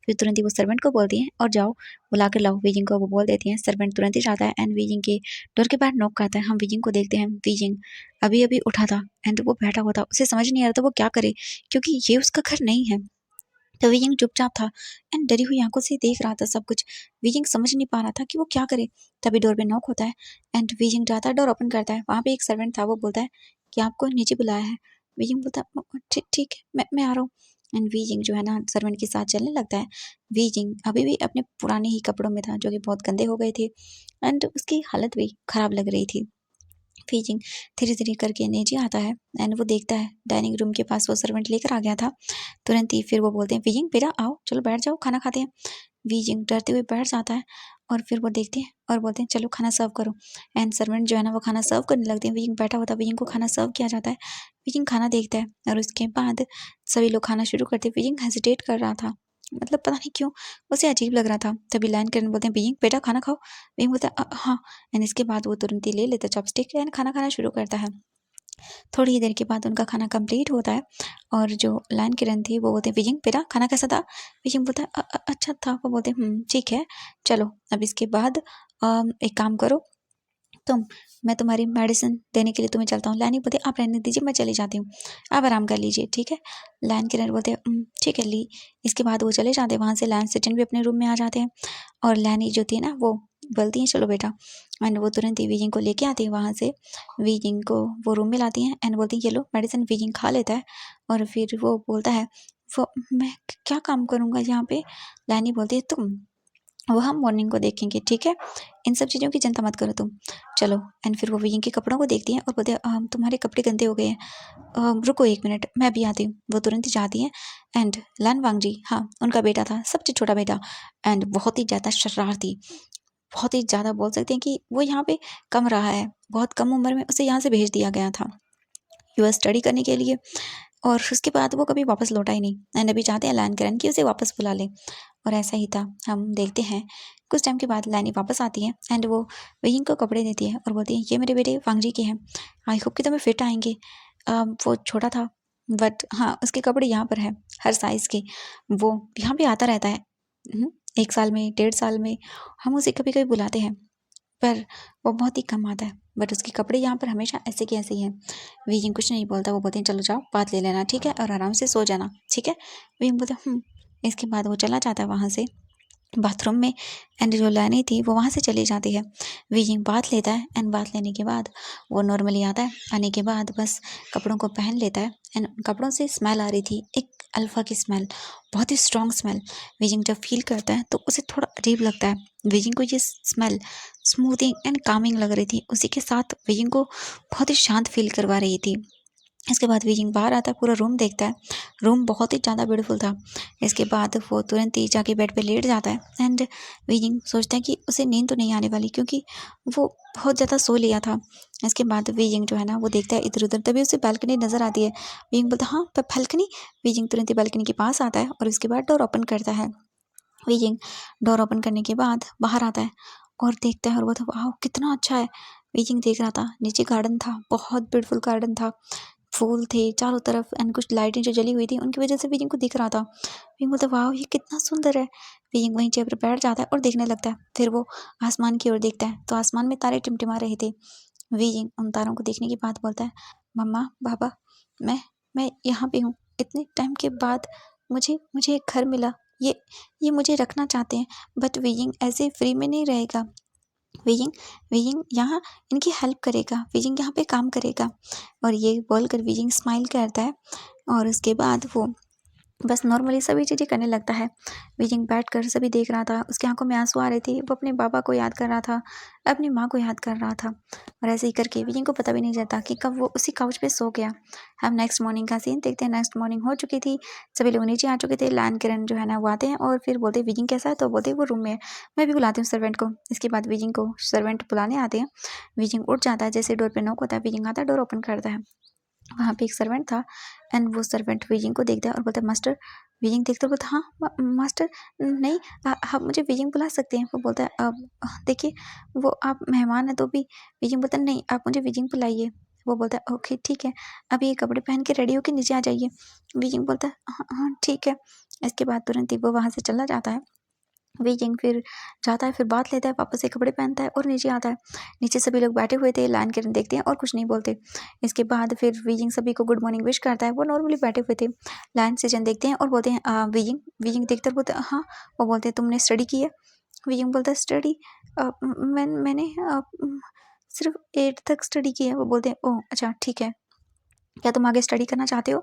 फिर तुरंत ही वो सर्वेंट को बोलती हैं, और जाओ बुला कर लाओ विजिंग को। वो बोल देती हैं, सर्वेंट तुरंत ही जाता है एंड विजिंग के डोर के बाहर नॉक करता है। हम विजिंग को देखते हैं, विजिंग अभी अभी उठा था एंड वो बैठा हुआ था, उसे समझ नहीं आ रहा था वो क्या करे, क्योंकि ये उसका घर नहीं है। तो विजिंग चुपचाप था एंड डरी हुई आंखों से देख रहा था सब कुछ। विजिंग समझ नहीं पा रहा था कि वो क्या करे। तभी डोर पे नॉक होता है एंड विजिंग जाता है, डोर ओपन करता है। वहाँ पे एक सर्वेंट था, वो बोलता है कि आपको नीचे बुलाया है। विजिंग बोलता है, ठीक ठीक है, मैं आ रहा हूँ। एंड विजिंग जो है ना सर्वेंट के साथ चलने लगता है। विजिंग अभी भी अपने पुराने ही कपड़ों में था, जो कि बहुत गंदे हो गए थे एंड उसकी हालत भी खराब लग रही थी। फीजिंग धीरे-धीरे करके नीचे आता है एंड वो देखता है डाइनिंग रूम के पास वो सर्वेंट लेकर आ गया था। तुरंत ही फिर वो बोलते हैं, वीजिंग बेटा आओ, चलो बैठ जाओ, खाना खाते हैं। वीजिंग डरते हुए बैठ जाता है और फिर वो देखते हैं और बोलते हैं, चलो खाना सर्व करो। एंड सर्वेंट जो है ना वो खाना सर्व करने लगते हैं। वीजिंग बैठा हुआ था, वीजिंग को खाना सर्व किया जाता है। वीजिंग खाना देखता है और उसके बाद सभी लोग खाना शुरू करते हैं। वीजिंग हेजिटेट कर रहा था, मतलब पता नहीं क्यों उसे अजीब लग रहा था। तभी लायन किरण बोलते हैं, वीजिंग बेटा खाना खाओ। वीजिंग बोलता है, हाँ। एंड इसके बाद वो तुरंत ही ले लेता है चॉपस्टिक एंड खाना खाना शुरू करता है। थोड़ी ही देर के बाद उनका खाना कंप्लीट होता है और जो लायन किरण थी वो बोलते हैं, विजिंग बेटा खाना कैसा था? विजिंग बोलता है, अच्छा था। वो बोलते हैं, ठीक है, चलो अब इसके बाद एक काम करो तुम, मैं तुम्हारी मेडिसिन देने के लिए तुम्हें चलता हूँ। लायन बोलते आप रहने दीजिए, मैं चली जाती हूँ, आप आराम कर लीजिए, ठीक है। लायन किरण बोलते हैं, ठीक है ली। इसके बाद वो चले जाते हैं वहाँ से। लायन सचिन भी अपने रूम में आ जाते हैं और लैनी जो थी ना वो बोलती हैं, चलो बेटा। एंड वो तुरंत ही वीजिंग को लेके आती है वहाँ से। वीजिंग को वो रूम में लाती हैं एंड बोलती हैं, ये लो मेडिसिन। वीजिंग खा लेता है और फिर वो बोलता है, वो मैं क्या काम करूँगा यहाँ पे? लैनी बोलती है, तुम, वो हम मॉर्निंग को देखेंगे, ठीक है, इन सब चीज़ों की चिंता मत करो तुम, चलो। एंड फिर वो वीजिंग के कपड़ों को देखती हैं और बोलते हैं, तुम्हारे कपड़े गंदे हो गए हैं, रुको एक मिनट मैं अभी आती हूँ। वो तुरंत ही जाती हैं एंड लान वांग जी, हाँ उनका बेटा था, सबसे छोटा बेटा एंड बहुत ही ज़्यादा शरारती, बहुत ही ज़्यादा बोल सकते हैं कि वो यहाँ पे कम रहा है, बहुत कम उम्र में उसे यहाँ से भेज दिया गया था यूएस स्टडी करने के लिए, और उसके बाद वो कभी वापस लौटा ही नहीं। एंड अभी चाहते हैं लायन किरण कि उसे वापस बुला लें, और ऐसा ही था। हम देखते हैं कुछ टाइम के बाद लाइनी वापस आती है एंड वो वियिंग को कपड़े देती है और बोलती है, ये मेरे बेटे वांग जी के हैं, आई होप कि तुम्हें फिट आएंगे। वो छोटा था बट हाँ उसके कपड़े यहाँ पर है हर साइज़ के, वो यहाँ पे आता रहता है। 1 साल में 1.5 साल में हम उसे कभी कभी बुलाते हैं, पर वो बहुत ही कम आता है, बट उसके कपड़े यहाँ पर हमेशा ऐसे के ऐसे ही हैं। वियिंग कुछ नहीं बोलता, वो बोलते हैं, चलो जाओ बात ले लेना, ठीक है, और आराम से सो जाना, ठीक है। वियिंग बोलता इसके बाद वो चला जाता है वहाँ से बाथरूम में एंड जो लानी थी वो वहाँ से चली जाती है। वियिंग बात लेता है एंड बात लेने के बाद वो नॉर्मली आता है, आने के बाद बस कपड़ों को पहन लेता है एंड कपड़ों से स्मेल आ रही थी, एक अल्फ़ा की स्मेल, बहुत ही स्ट्रॉन्ग स्मेल। वियिंग जब फील करता है तो उसे थोड़ा अजीब लगता है। वियिंग को ये स्मेल स्मूथिंग एंड कामिंग लग रही थी, उसी के साथ वियिंग को बहुत ही शांत फील करवा रही थी। इसके बाद वीजिंग बाहर आता है, पूरा रूम देखता है। रूम बहुत ही ज़्यादा ब्यूटीफुल था। इसके बाद वो तुरंत ही जाके बेड पे लेट जाता है एंड वीजिंग सोचता है कि उसे नींद तो नहीं आने वाली, क्योंकि वो बहुत ज़्यादा सो लिया था। इसके बाद वीजिंग जो है ना वो देखता है इधर-उधर, तभी उसे बालकनी नज़र आती है। वीजिंग बोलता है, हाँ, बालकनी। वीजिंग तुरंत ही बालकनी के पास आता है और उसके बाद डोर ओपन करता है। वीजिंग डोर ओपन करने के बाद बाहर आता है और देखता है और बोलता है, वाह कितना अच्छा है। वीजिंग देख रहा था, नीचे गार्डन था, बहुत ब्यूटीफुल गार्डन था। फूल थे चारों तरफ एंड कुछ लाइटें जो जली हुई थी उनकी वजह से विजिंग को दिख रहा था। विजिंग बोलता है, वाह ये कितना सुंदर है। विजिंग वहीं चेयर पर बैठ जाता है और देखने लगता है। फिर वो आसमान की ओर देखता है तो आसमान में तारे टिमटिमा रहे थे। विजिंग उन तारों को देखने के बाद बोलता है, मम्मा पापा, मैं मैं यहाँ पे हूँ। इतने टाइम के बाद मुझे मुझे एक घर मिला। ये मुझे रखना चाहते हैं, बट विजिंग ऐसे फ्री में नहीं रहेगा। विजिंग विजिंग यहाँ इनकी हेल्प करेगा, विजिंग यहाँ पे काम करेगा। और ये बोलकर विजिंग स्माइल करता है और उसके बाद वो बस नॉर्मली सभी चीज़ें करने लगता है। विजिंग बैठकर सभी देख रहा था, उसकी आंखों में आंसू आ रहे थे। वो अपने बाबा को याद कर रहा था, अपनी माँ को याद कर रहा था और ऐसे ही करके विजिंग को पता भी नहीं चलता कि कब वो उसी काउच पे सो गया। हम नेक्स्ट मॉर्निंग का सीन देखते हैं। नेक्स्ट मॉर्निंग हो चुकी थी, सभी लोग नीचे आ चुके थे। लैन किरण जो है ना वो आते हैं और फिर बोलते विजिंग कैसा है, तो बोलते वो रूम में है। मैं भी बुलाती हूँ सर्वेंट को। इसके बाद विजिंग को सर्वेंट बुलाने आते हैं। विजिंग उठ जाता है, जैसे डोर पे नॉक होता है विजिंग आता है, डोर ओपन करता है। वहाँ पे एक सर्वेंट था एंड वो सर्वेंट विजिंग को देखता है और बोलता है, मास्टर। विजिंग देखता है, बोलता है, हाँ मास्टर। नहीं, आप मुझे विजिंग बुला सकते हैं। वो बोलता है, अब देखिए वो आप मेहमान हैं तो भी। विजिंग बोलता है, नहीं, आप मुझे विजिंग बुलाइए। वो बोलता है, ओके ठीक है, अभी ये कपड़े पहन के रेडी होके नीचे आ जाइए। विजिंग बोलता है, हाँ हाँ ठीक है। इसके बाद तुरंत ही वो वहाँ से चला जाता है। वीकेंड फिर जाता है, फिर बात लेता है, वापस से कपड़े पहनता है और नीचे आता है। नीचे सभी लोग बैठे हुए थे, लायन किरण देखते हैं और कुछ नहीं बोलते। इसके बाद फिर वीजिंग सभी को गुड मॉर्निंग विश करता है। वो नॉर्मली बैठे हुए थे। लायन सीजन देखते हैं और बोलते हैं, वीजिंग वीजिंग देखते बोलते हैं, हाँ। वो बोलते हैं, तुमने स्टडी की है? वीजिंग बोलता है, स्टडी? मैंने सिर्फ 8 तक स्टडी की है। वो बोलते हैं, ओह अच्छा ठीक है, क्या तुम आगे स्टडी करना चाहते हो?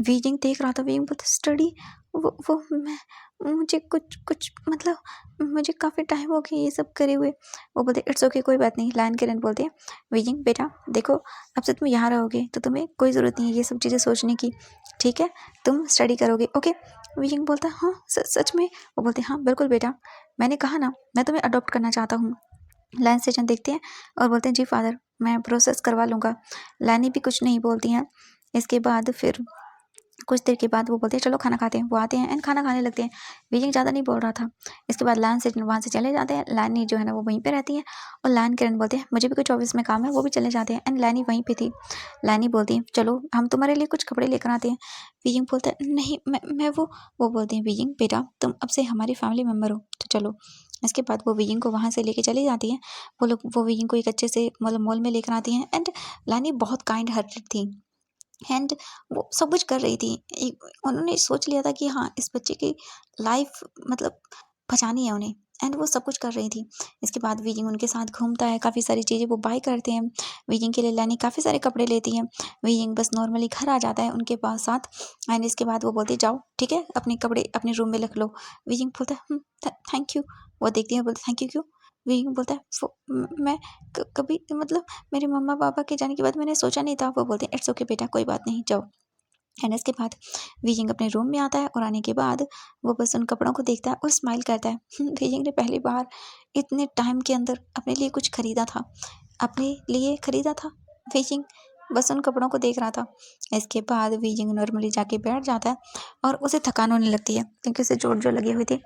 वीजिंग देख रहा था। वीजिंग बोलता, स्टडी? वो मैं मुझे कुछ कुछ मतलब मुझे काफ़ी टाइम हो गया ये सब करे हुए। वो बोलते, इट्स ओके, कोई बात नहीं। लायन किरण बोलते हैं, वीजिंग बेटा देखो, अब से तुम यहाँ रहोगे तो तुम्हें कोई ज़रूरत नहीं है ये सब चीज़ें सोचने की, ठीक है? तुम स्टडी करोगे, ओके? वीजिंग बोलता है, हाँ सच में? वो बोलते, हाँ बिल्कुल बेटा, मैंने कहा ना मैं तुम्हें अडॉप्ट करना चाहता हूँ। लाइन सेशन देखते हैं और बोलते हैं, जी फादर, मैं प्रोसेस करवा लूँगा। लाइनी भी कुछ नहीं बोलती हैं। इसके बाद फिर कुछ देर के बाद वो बोलते हैं, चलो खाना खाते हैं। वो आते हैं एंड खाना खाने लगते हैं। विजिंग ज़्यादा नहीं बोल रहा था। इसके बाद लाइन से वहाँ से चले जाते हैं। लानी जो है ना वो वहीं पे रहती है और लाइन किरण बोलते हैं, मुझे भी कुछ ऑफिस में काम है। वो भी चले जाते हैं एंड लानी वहीं पे थी। लानी बोलती है, चलो हम तुम्हारे लिए कुछ कपड़े लेकर आते हैं। विजिंग बोलता है, नहीं मैं वो बोलते हैं, विजिंग बेटा तुम अब से हमारी फैमिली मेम्बर हो, तो चलो। इसके बाद वो विजिंग को वहाँ से लेके चली जाती हैं। वो विजिंग को एक अच्छे से मतलब मॉल में लेकर आती हैं एंड लानी बहुत काइंड हार्टेड थी एंड वो सब कुछ कर रही थी। उन्होंने सोच लिया था कि हाँ, इस बच्चे की लाइफ मतलब बचानी है उन्हें एंड वो सब कुछ कर रही थी। इसके बाद वीजिंग उनके साथ घूमता है, काफ़ी सारी चीज़ें वो बाय करते हैं। वीजिंग के लिए लानी काफ़ी सारे कपड़े लेती है। वीजिंग बस नॉर्मली घर आ जाता है उनके पास साथ एंड इसके बाद वो बोलती है, जाओ ठीक है, अपने कपड़े अपने रूम में रख लो। वीजिंग बोलता है, थैंक यू। वो देखती है, बोलती, थैंक यू क्यों? वीजिंग बोलता है, मैं कभी मतलब मेरे मम्मा पापा के जाने के बाद मैंने सोचा नहीं था। वो बोलते हैं, इट्स ओके बेटा, कोई बात नहीं, जाओ। एंड इसके बाद वीजिंग अपने रूम में आता है और आने के बाद वो बस उन कपड़ों को देखता है और स्माइल करता है। वीजिंग ने पहली बार इतने टाइम के अंदर अपने लिए कुछ खरीदा था, अपने लिए खरीदा था। वीजिंग बस उन कपड़ों को देख रहा था। इसके बाद वीजिंग नॉर्मली जाके बैठ जाता है और उसे थकान होने लगती है क्योंकि उसे चोट जो लगी हुई थी।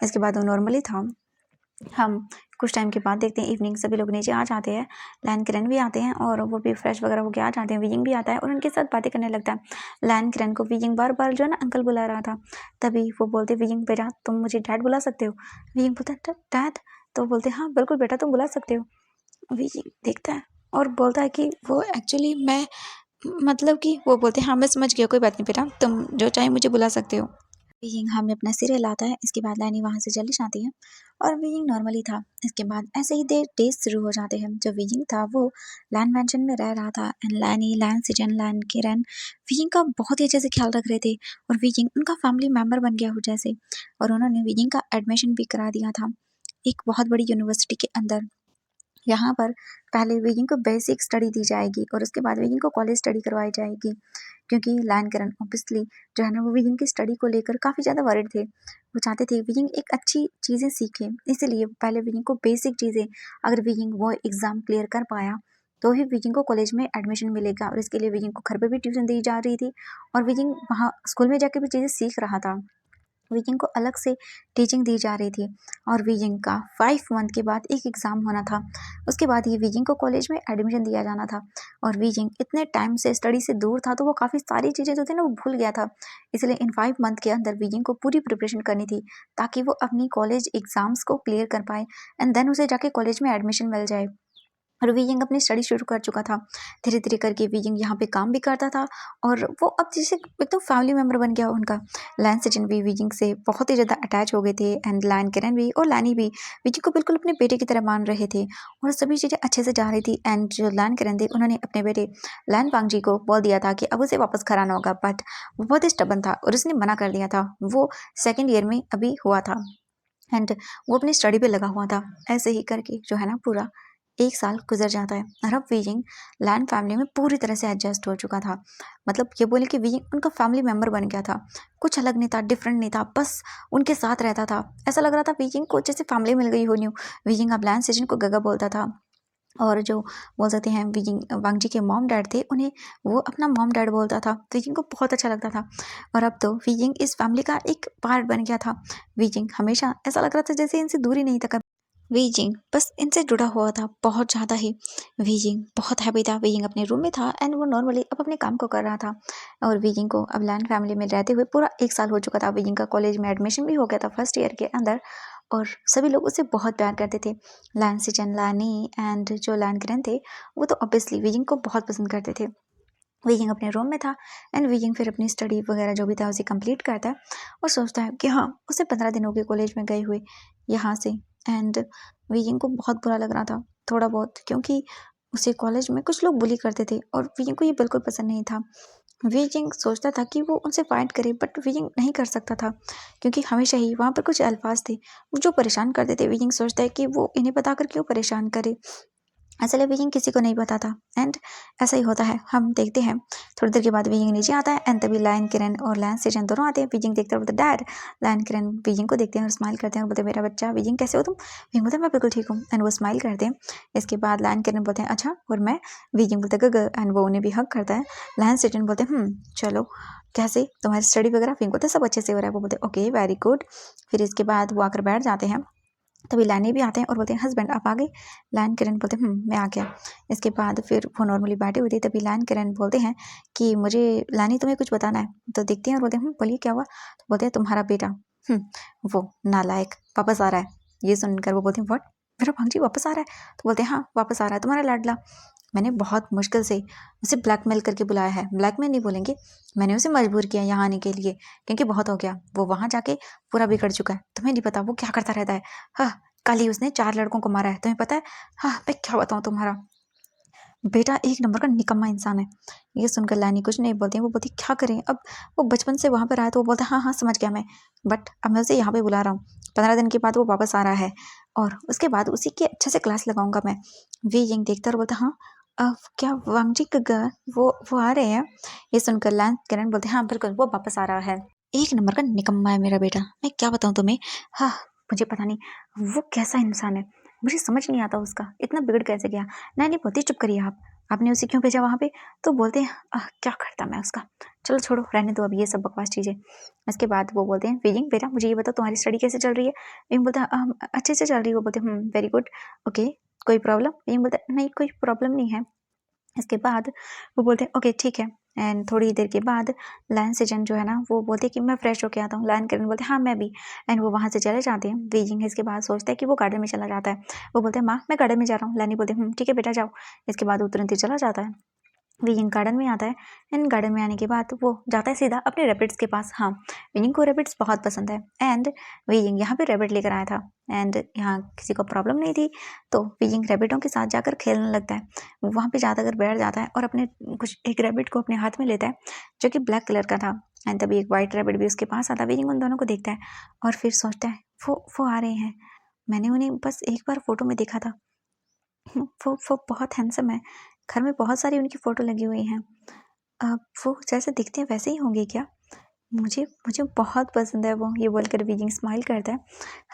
इसके बाद वो नॉर्मली था। हम कुछ टाइम के बाद देखते हैं इवनिंग सभी लोग नीचे आ जाते हैं। लैन किरण भी आते हैं और वो भी फ्रेश वगैरह होकर आ जाते हैं। विजिंग भी आता है और उनके साथ बातें करने लगता है। लैन किरण को विजिंग बार बार जो है ना अंकल बुला रहा था। तभी वो बोलते, विजिंग बेटा तुम मुझे डैड बुला सकते हो? विजिंग बोलता है, डैड? तो बोलते, हाँ बिल्कुल बेटा तुम बुला सकते हो। विजिंग देखता है और बोलता है कि वो एक्चुअली मैं मतलब कि वो बोलते हैं, हाँ मैं समझ गया, कोई बात नहीं बेटा, तुम जो चाहे मुझे बुला सकते हो। बीइंग हमें अपना सिर हिलाता है। इसके बाद लैनी वहाँ से चली जाती है और बीइंग नॉर्मली था। इसके बाद ऐसे ही डेज शुरू हो जाते हैं। जो बीइंग था वो लैन मैंशन में रह रहा था एंड लैनी, लैन सिजन, लैन किरण बीइंग का बहुत ही अच्छे से ख्याल रख रहे थे और बीइंग उनका फैमिली मेम्बर बन गया हो जैसे। और उन्होंने बीइंग का एडमिशन भी करा दिया था एक बहुत बड़ी यूनिवर्सिटी के अंदर। यहाँ पर पहले वीजिंग को बेसिक स्टडी दी जाएगी और उसके बाद वीजिंग को कॉलेज स्टडी करवाई जाएगी, क्योंकि लायन किरण ऑब्वियसली जो है ना वो वीजिंग की स्टडी को लेकर काफ़ी ज़्यादा वरिड थे। वो चाहते थे वीजिंग एक अच्छी चीज़ें सीखे, इसीलिए पहले वीजिंग को बेसिक चीज़ें, अगर वीजिंग वो एग्ज़ाम क्लियर कर पाया तो ही वीजिंग को कॉलेज में एडमिशन मिलेगा। और इसके लिए वीजिंग को घर पे भी ट्यूशन दी जा रही थी और वीजिंग वहाँ स्कूल में जाके भी चीज़ें सीख रहा था। वीजिंग को अलग से टीचिंग दी जा रही थी और वीजिंग का 5 मंथ के बाद एक एग्ज़ाम होना था। उसके बाद ही वीजिंग को कॉलेज में एडमिशन दिया जाना था और वीजिंग इतने टाइम से स्टडी से दूर था तो वो काफ़ी सारी चीज़ें जो थी ना वो भूल गया था। इसलिए इन 5 मंथ के अंदर वीजिंग को पूरी प्रिपरेशन करनी थी ताकि वो अपनी कॉलेज एग्ज़ाम्स को क्लियर कर पाए एंड देन उसे जाके कॉलेज में एडमिशन मिल जाए। और वीजिंग अपनी स्टडी शुरू कर चुका था। धीरे धीरे करके वीजिंग यहाँ पे काम भी करता था और वो अब जैसे एक तो फैमिली मेम्बर बन गया उनका। लैन सचिन भी वीजिंग से बहुत ही ज़्यादा अटैच हो गए थे एंड लैन किरण भी और लैनी भी वीजिंग को बिल्कुल अपने बेटे की तरह मान रहे थे और सभी चीज़ें अच्छे से जा रही थी। एंड जो लैन किरण थे उन्होंने अपने बेटे लैन वांगजी को बोल दिया था कि अब उसे वापस घर आना होगा, बट वो बहुत ही स्टबन था और उसने मना कर दिया था। वो सेकेंड ईयर में अभी हुआ था एंड वो अपनी स्टडी पे लगा हुआ था। ऐसे ही करके जो है ना पूरा 1 साल गुजर जाता है और अब वीजिंग लैन फैमिली में पूरी तरह से एडजस्ट हो चुका था। मतलब ये बोले कि वीजिंग उनका फैमिली मेम्बर बन गया था। कुछ अलग नहीं था, डिफरेंट नहीं था, बस उनके साथ रहता था। ऐसा लग रहा था वीजिंग को जैसे फैमिली मिल गई हो न्यू। वीजिंग अब लैन सचिन को गगा बोलता था और जो बोल सकते हैं वीजिंग वांगजी के मॉम डैड थे उन्हें वो अपना मॉम डैड बोलता था। वीजिंग को बहुत अच्छा लगता था और अब तो वीजिंग इस फैमिली का एक पार्ट बन गया था। वीजिंग हमेशा ऐसा लग रहा था जैसे इनसे दूरी नहीं था। वीजिंग बस इनसे जुड़ा हुआ था बहुत ज़्यादा ही। वीजिंग बहुत हैप्पी था। वीजिंग अपने रूम में था एंड वो नॉर्मली अब अपने काम को कर रहा था और वीजिंग को अब लैन फैमिली में रहते हुए पूरा 1 साल हो चुका था। वीजिंग का कॉलेज में एडमिशन भी हो गया था फर्स्ट ईयर के अंदर और सभी लोग उसे बहुत प्यार करते थे। लैन सिचन, लैनी एंड जो लैन किरण थे वो तो ऑब्वियसली वीजिंग को बहुत पसंद करते थे। वीजिंग अपने रूम में था एंड वीजिंग फिर अपनी स्टडी वगैरह जो भी था उसे कंप्लीट करता है और सोचता है कि हाँ उसे 15 दिन हो गए कॉलेज में गए हुए यहाँ से। एंड वीजिंग को बहुत बुरा लग रहा था थोड़ा बहुत, क्योंकि उसे कॉलेज में कुछ लोग बुली करते थे और वीजिंग को ये बिल्कुल पसंद नहीं था। वीजिंग सोचता था कि वो उनसे फाइट करे बट वीजिंग नहीं कर सकता था क्योंकि हमेशा ही वहाँ पर कुछ अल्फाज थे जो परेशान करते थे। वीजिंग सोचता है कि वो इन्हें बताकर क्यों परेशान करे, असली वीजिंग किसी को नहीं पता था एंड ऐसा ही होता है। हम देखते हैं थोड़ी देर के बाद वीजिंग नीचे आता है एंड तभी लायन किरण और लैन सेजन दोनों आते हैं। वीजिंग देखते हैं बोलते डैड। लायन किरण वीजिंग को देखते हैं और स्माइल करते हैं और बोलते मेरा बच्चा वीजिंग कैसे हो तुम। वीजिंग बोलते मैं बिल्कुल ठीक हूँ एंड वो स्माइल करते हैं। इसके बाद लायन किरण बोलते हैं अच्छा और मैं। वीजिंग बोलते गग एंड वो उन्हें भी हक करता है। लैन सेजन बोलते चलो कैसे तुम्हारी स्टडी वगैरह। वीजिंग बोलते सब अच्छे से हो रहा है। वो बोलते ओके वेरी गुड। फिर इसके बाद वो आकर बैठ जाते हैं। तभी लैनी भी आते हैं और बोलते हैं हस्बैंड आप आ गए। लैन किरण बोलते हैं मैं आ गया। इसके बाद फिर वो नॉर्मली बैठी हुई थी तभी लैन किरण बोलते हैं कि मुझे लैनी तुम्हें कुछ बताना है। तो देखते हैं और बोलते हैं बोलिए क्या हुआ। तो बोलते हैं तुम्हारा बेटा वो नालायक वापस आ रहा है। ये सुनकर वो बोलते हैं व्हाट, मेरा भांजी वापस आ रहा है। तो बोलते हैं हाँ वापस आ रहा है तुम्हारा लाडला। मैंने बहुत मुश्किल से उसे ब्लैकमेल करके बुलाया है। ब्लैकमेल नहीं बोलेंगे, मैंने उसे मजबूर किया यहाँ आने के लिए क्योंकि बहुत हो गया। वो वहाँ जाके पूरा बिगड़ चुका है। तुम्हें नहीं पता वो क्या करता रहता है। हाँ कल ही उसने 4 लड़कों को मारा है, तुम्हें पता है। हाँ मैं क्या बताऊँ तुम्हारा बेटा एक नंबर का निकम्मा इंसान है। ये सुनकर लैनी कुछ नहीं बोलती। वो बोलती क्या करें अब। वो बचपन से वहाँ पर आया तो वो बोलता हाँ हाँ समझ गया मैं, बट अब मैं उसे यहाँ पे बुला रहा हूँ। 15 दिन के बाद वो वापस आ रहा है और उसके बाद उसी की अच्छे से क्लास लगाऊंगा मैं। वी यंग देखता और बोलता हाँ अब क्या वांगजी गगा वो आ रहे हैं। ये सुनकर लैन किरण बोलते हाँ बिल्कुल वो वापस आ रहा है। एक नंबर का निकम्मा है मेरा बेटा, मैं क्या बताऊँ तुम्हें। हाँ मुझे पता नहीं वो कैसा इंसान है, मुझे समझ नहीं आता उसका इतना बिगड़ कैसे गया। नहीं बोलती चुप करिए आप, आपने उसे क्यों भेजा वहाँ पे। तो बोलते हैं क्या करता मैं उसका, चलो छोड़ो रहने दो अब ये सब बकवास चीज़ें। इसके बाद वो बोलते हैं विजिंग बेटा मुझे ये बताओ तुम्हारी स्टडी कैसे चल रही है। विंग बोलता है अच्छे से चल रही है। वो बोलते हैं वेरी गुड ओके कोई प्रॉब्लम। विंग बोलता है नहीं कोई प्रॉब्लम नहीं है। इसके बाद वो बोलते हैं ओके ठीक है। एंड थोड़ी देर के बाद लायन सेजन जो है ना वो बोलते हैं कि मैं फ्रेश होके आता हूँ। लायन किरण बोलते हैं हाँ मैं भी। एंड वो वहाँ से चले जाते हैं। बीजिंग इसके बाद सोचता है कि वो गार्डन में चला जाता है। वो बोलते हैं माँ मैं गार्डन में जा रहा हूँ। लैनी बोलते हैं ठीक है बेटा जाओ। इसके बाद वो तुरंत ही चला जाता है। विजिंग गार्डन में आता है एंड गार्डन में आने के बाद वो जाता है सीधा अपने रैबिट्स के पास। हाँ विजिंग को रैबिट्स बहुत पसंद है एंड विजिंग यहाँ पे रैबिट लेकर आया था एंड यहाँ किसी को प्रॉब्लम नहीं थी तो विजिंग रैबिटों के साथ जाकर खेलने लगता है। वो वहाँ पे जाकर बैठ जाता है और अपने कुछ एक रैबिट को अपने हाथ में लेता है जो कि ब्लैक कलर का था एंड तभी एक वाइट रैबिट भी उसके पास आता है। विजिंग उन दोनों को देखता है और फिर सोचता है वो आ रहे हैं, मैंने उन्हें बस एक बार फोटो में देखा था वो बहुत हैंडसम है। घर में बहुत सारी उनकी फ़ोटो लगी हुई हैं। वो जैसे दिखते हैं वैसे ही होंगे क्या? मुझे मुझे बहुत पसंद है वो, ये बोलकर बीजिंग स्माइल करता है।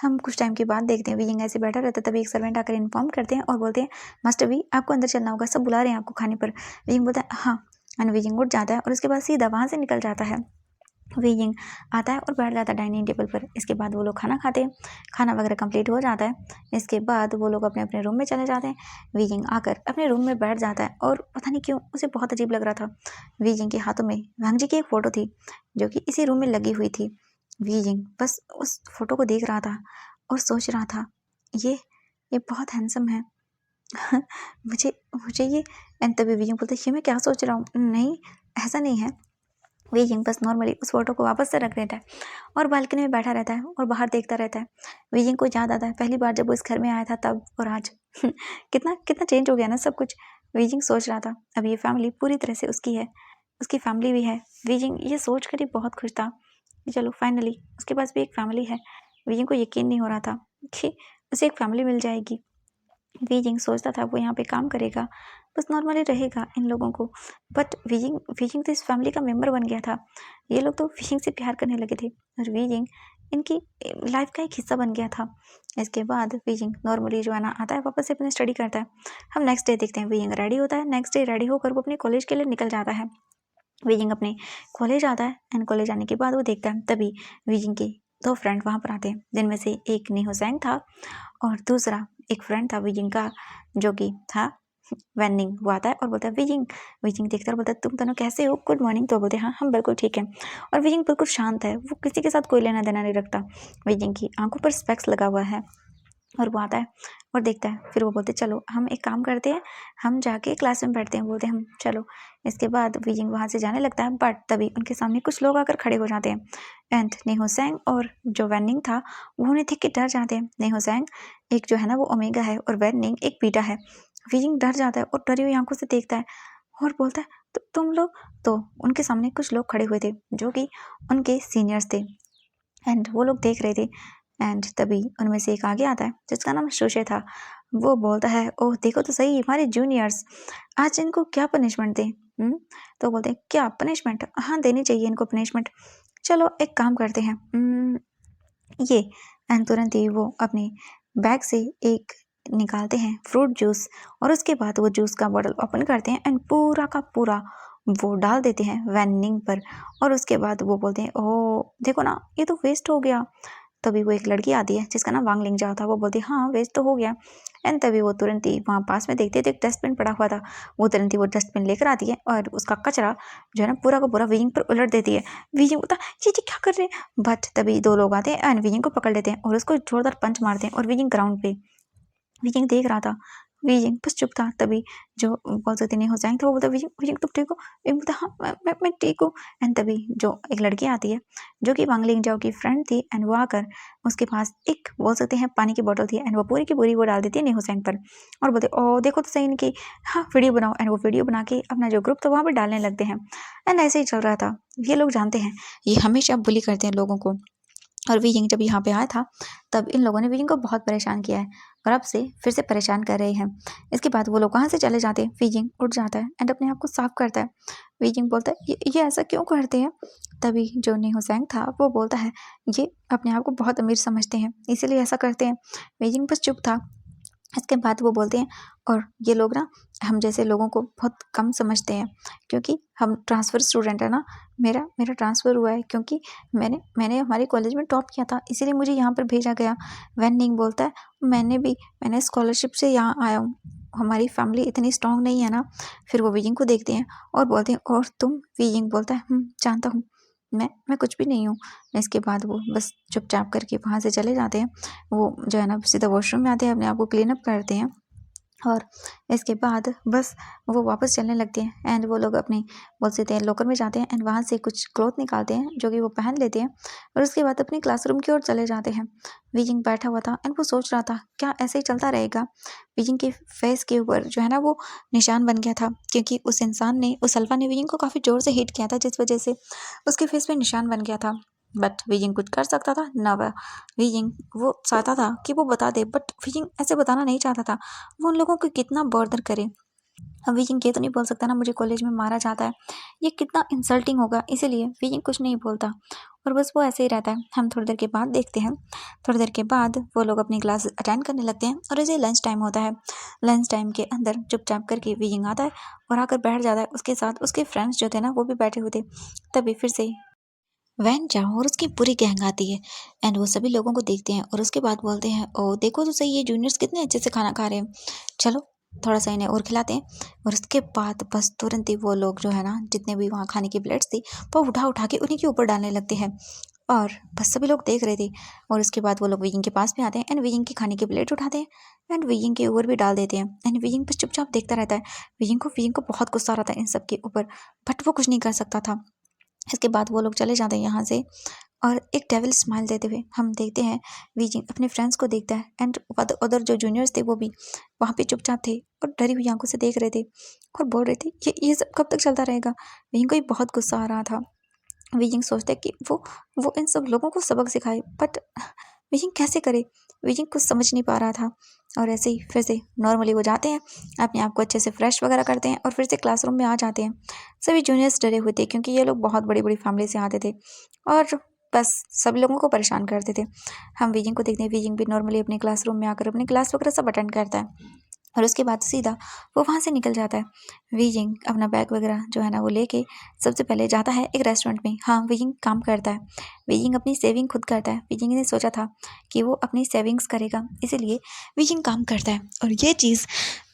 हम कुछ टाइम के बाद देखते हैं बीजिंग ऐसे बैठा रहता है, तभी एक सर्वेंट आकर इन्फॉर्म करते हैं और बोलते हैं, मास्टर वी आपको अंदर चलना होगा, सब बुला रहे हैं आपको खाने पर। बीजिंग बोलता है हाँ, एंड बीजिंग उठ जाता है और उसके बाद सीधा वहाँ से निकल जाता है। बीजिंग आता है और बैठ जाता है डाइनिंग टेबल पर। इसके बाद वो लोग खाना खाते हैं, खाना वगैरह कंप्लीट हो जाता है। इसके बाद वो लोग अपने अपने रूम में चले जाते हैं। बीजिंग आकर अपने रूम में बैठ जाता है और पता नहीं क्यों उसे बहुत अजीब लग रहा था। बीजिंग के हाथों में वांग जी की एक फ़ोटो थी जो कि इसी रूम में लगी हुई थी। बीजिंग बस उस फोटो को देख रहा था और सोच रहा था, ये ये बहुत हैंडसम है। मुझे मुझे ये। एंड तभी बीजिंग बोलते ये मैं क्या सोच रहा हूँ, नहीं ऐसा नहीं है। बीजिंग बस नॉर्मली उस फोटो को वापस से रख देता है और बालकनी में बैठा रहता है और बाहर देखता रहता है। बीजिंग को याद आता है पहली बार जब वो इस घर में आया था तब और आज। कितना कितना चेंज हो गया ना सब कुछ। बीजिंग सोच रहा था अब ये फैमिली पूरी तरह से उसकी है, उसकी फैमिली भी है। बीजिंग ये सोच कर ही बहुत खुश था कि चलो फाइनली उसके पास भी एक फैमिली है। बीजिंग को यकीन नहीं हो रहा था कि उसे एक फैमिली मिल जाएगी। बीजिंग सोचता था वो यहाँ पे काम करेगा, बस नॉर्मली रहेगा इन लोगों को। बट बीजिंग बीजिंग तो इस फैमिली का मेंबर बन गया था। ये लोग तो बीजिंग से प्यार करने लगे थे और बीजिंग इनकी लाइफ का एक हिस्सा बन गया था। इसके बाद बीजिंग नॉर्मली जो है ना आता है वापस से अपनी स्टडी करता है। हम नेक्स्ट डे देखते हैं बीजिंग रेडी होता है। नेक्स्ट डे रेडी होकर वो अपने कॉलेज के लिए निकल जाता है। बीजिंग अपने कॉलेज आता है एंड कॉलेज आने के बाद वो देखता है तभी बीजिंग के दो फ्रेंड वहाँ पर आते हैं, जिनमें से एक निहोसैंग था और दूसरा एक फ्रेंड था बीजिंग का जो कि था वैनिंग। वो आता है और बोलता है बीजिंग। बीजिंग देखता है और बोलता है तुम दोनों कैसे हो, गुड मॉर्निंग। तो बोलते हैं हाँ हम बिल्कुल ठीक है। और बीजिंग बिल्कुल शांत है, वो किसी के साथ कोई लेना देना नहीं रखता। बीजिंग की आंखों पर स्पेक्स लगा हुआ है और वो आता है और देखता है। फिर वो बोलते चलो हम एक काम करते हैं, हम जाके क्लास में बैठते हैं। बोलते हैं हम चलो। इसके बाद बीजिंग वहाँ से जाने लगता है बट तभी उनके सामने कुछ लोग आकर खड़े हो जाते हैं एंड निहोसैंग और जो वैनिंग था वो उन्हें देख के डर जाते हैं। निहोसैंग एक जो है ना वो ओमेगा है और वैनिंग एक बीटा है। बीजिंग डर जाता है और डरी हुई आंखों से देखता है और बोलता है तुम लोग। तो उनके सामने कुछ लोग खड़े हुए थे जो कि उनके सीनियर्स थे एंड वो लोग देख रहे थे। एंड तभी उनमें से एक आगे आता है जिसका नाम शोशे था। वो बोलता है ओह देखो तो सही हमारे जूनियर्स, आज इनको क्या पनिशमेंट दें। तो बोलते हैं क्या पनिशमेंट, हाँ देनी चाहिए इनको पनिशमेंट। चलो एक काम करते हैं, ये। एंड तुरंत ही वो अपने बैग से एक निकालते हैं फ्रूट जूस और उसके बाद वो जूस का बॉटल ओपन करते हैं एंड पूरा का पूरा वो डाल देते हैं वैनिंग पर। और उसके बाद वो बोलते हैं ओह देखो ना ये तो वेस्ट हो गया। तभी वो एक लड़की आती है जिसका नाम वांग लिंगजाओ था। वो बोलती है हाँ वेस्ट तो हो गया। एंड तभी वो तुरंत ही वहाँ पास में देखते थे एक डस्टबिन पड़ा हुआ था। वो तुरंत ही वो डस्टबिन लेकर आती है और उसका कचरा जो है ना पूरा का पूरा बीजिंग पर उलट देती है। बीजिंग बोलता ये क्या कर रहे हैं। बट तभी दो लोग आते हैं एंड बीजिंग को पकड़ लेते हैं और उसको जोरदार पंच मारते हैं और बीजिंग ग्राउंड पे। बीजिंग देख रहा था, बीजिंग बस चुप था। तभी जो बोल सकते नहीं हो जाएंगे तो वो बोलता बीजिंग बीजिंग तुम ठीक हो। बीजिंग बोलता हाँ मैं ठीक हूँ। एंड तभी जो एक लड़की आती है जो कि वांग लिंगजाओ की फ्रेंड थी एंड वो आकर उसके पास एक बोल सकते हैं पानी की बोतल थी एंड वो पूरी की पूरी वो डाल देती है निहुसैंग पर और बोलते ओ देखो तो सही इनकी, हाँ वीडियो बनाओ। एंड वो वीडियो बना के अपना जो ग्रुप था वहाँ पर डालने लगते हैं। एंड ऐसे ही चल रहा था। ये लोग जानते हैं ये हमेशा बुली करते हैं लोगों को। और बीजिंग जब यहाँ पे आया था तब इन लोगों ने बीजिंग को बहुत परेशान किया है और अब से फिर से परेशान कर रहे हैं। इसके बाद वो लोग वहाँ से चले जाते हैं। बीजिंग उठ जाता है एंड अपने आप को साफ करता है। बीजिंग बोलता है ये ऐसा क्यों करते हैं। तभी जो निहोसैंग था वो बोलता है ये अपने आप को बहुत अमीर समझते हैं इसीलिए ऐसा करते हैं। बीजिंग बस चुप था। इसके बाद वो बोलते हैं और ये लोग ना हम जैसे लोगों को बहुत कम समझते हैं क्योंकि हम ट्रांसफ़र स्टूडेंट है ना। मेरा मेरा ट्रांसफ़र हुआ है क्योंकि मैंने हमारे कॉलेज में टॉप किया था इसीलिए मुझे यहाँ पर भेजा गया। वैनिंग बोलता है मैंने स्कॉलरशिप से यहाँ आया हूँ, हमारी फैमिली इतनी स्ट्रांग नहीं है ना। फिर वो बीजिंग को देखते हैं और बोलते हैं और तुम। बीजिंग बोलता है जानता हूँ मैं कुछ भी नहीं हूँ। इसके बाद वो बस चुपचाप करके वहाँ से चले जाते हैं। वो जो है ना सीधा वॉशरूम में आते हैं, अपने आप को क्लीन अप करते हैं और इसके बाद बस वो वापस चलने लगते हैं एंड वो लोग अपने बोल सकते हैं लॉकर में जाते हैं एंड वहाँ से कुछ क्लॉथ निकालते हैं जो कि वो पहन लेते हैं और उसके बाद अपने क्लासरूम की ओर चले जाते हैं। बीजिंग बैठा हुआ था एंड वो सोच रहा था क्या ऐसे ही चलता रहेगा। बीजिंग के फेस के ऊपर जो है ना वो निशान बन गया था क्योंकि उस इंसान ने उस अल्फा ने बीजिंग को काफ़ी ज़ोर से हिट किया था जिस वजह से उसके फेस पे निशान बन गया था। बट वीजिंग कुछ कर सकता था ना। वह वीजिंग वो चाहता था कि वो बता दे, बट वीजिंग ऐसे बताना नहीं चाहता था। वो उन लोगों को कितना बॉर्डर करे। अब वीजिंग ये तो नहीं बोल सकता ना मुझे कॉलेज में मारा जाता है, ये कितना इंसल्टिंग होगा, इसीलिए वीजिंग कुछ नहीं बोलता और बस वो ऐसे ही रहता है। हम थोड़ी देर के बाद देखते हैं, थोड़ी देर के बाद वो लोग अपनी क्लास अटेंड करने लगते हैं और ऐसे लंच टाइम होता है। लंच टाइम के अंदर चुपचाप करके वीजिंग आता है और आकर बैठ जाता है। उसके साथ उसके फ्रेंड्स जो थे ना वो भी बैठे हुए थे। तभी फिर से वैन चाओ और उसकी पूरी गैंग आती है एंड वो सभी लोगों को देखते हैं और उसके बाद बोलते हैं, ओ देखो तो सही, ये जूनियर्स कितने अच्छे से खाना खा रहे हैं, चलो थोड़ा सा इन्हें और खिलाते हैं। और उसके बाद बस तुरंत ही वो लोग जो है ना, जितने भी वहाँ खाने की प्लेट्स थी वो उठा उठा के उन्हीं के ऊपर डालने लगते हैं और बस सभी लोग देख रहे थे। और उसके बाद वो लोग वीजिंग के पास में आते हैं एंड वीजिंग की खाने की प्लेट उठाते हैं एंड वीजिंग के ऊपर भी डाल देते हैं एंड वीजिंग बस चुपचाप देखता रहता है। वीजिंग को बहुत गुस्सा आ रहा था इन सब के ऊपर, बट वो कुछ नहीं कर सकता था। इसके बाद वो लोग चले जाते हैं यहाँ से और एक डेविल स्माइल देते हुए हम देखते हैं वीजिंग अपने फ्रेंड्स को देखता है एंड अदर जो जूनियर्स थे वो भी वहाँ पे चुपचाप थे और डरी हुई आंखों से देख रहे थे और बोल रहे थे ये सब कब तक चलता रहेगा। वीजिंग को भी बहुत गुस्सा आ रहा था। वीजिंग सोचता है कि वो इन सब लोगों को सबक सिखाए, बट वीजिंग कैसे करे, वीजिंग कुछ समझ नहीं पा रहा था। और ऐसे ही फिर से नॉर्मली वो जाते हैं, अपने आप को अच्छे से फ्रेश वगैरह करते हैं और फिर से क्लासरूम में आ जाते हैं। सभी जूनियर्स डरे हुए थे क्योंकि ये लोग बहुत बड़ी बड़ी फैमिली से आते थे और बस सब लोगों को परेशान करते थे। हम वीजिंग को देखते हैं, वीजिंग भी नॉर्मली अपने क्लासरूम में आकर अपनी क्लास वगैरह सब अटेंड करता है और उसके बाद सीधा वो वहाँ से निकल जाता है। वीजिंग अपना बैग वगैरह जो है ना वो लेके सबसे पहले जाता है एक रेस्टोरेंट में। हाँ, वीजिंग काम करता है, वीजिंग अपनी सेविंग खुद करता है। वीजिंग ने सोचा था कि वो अपनी सेविंग्स करेगा, इसीलिए वीजिंग काम करता है। और ये चीज़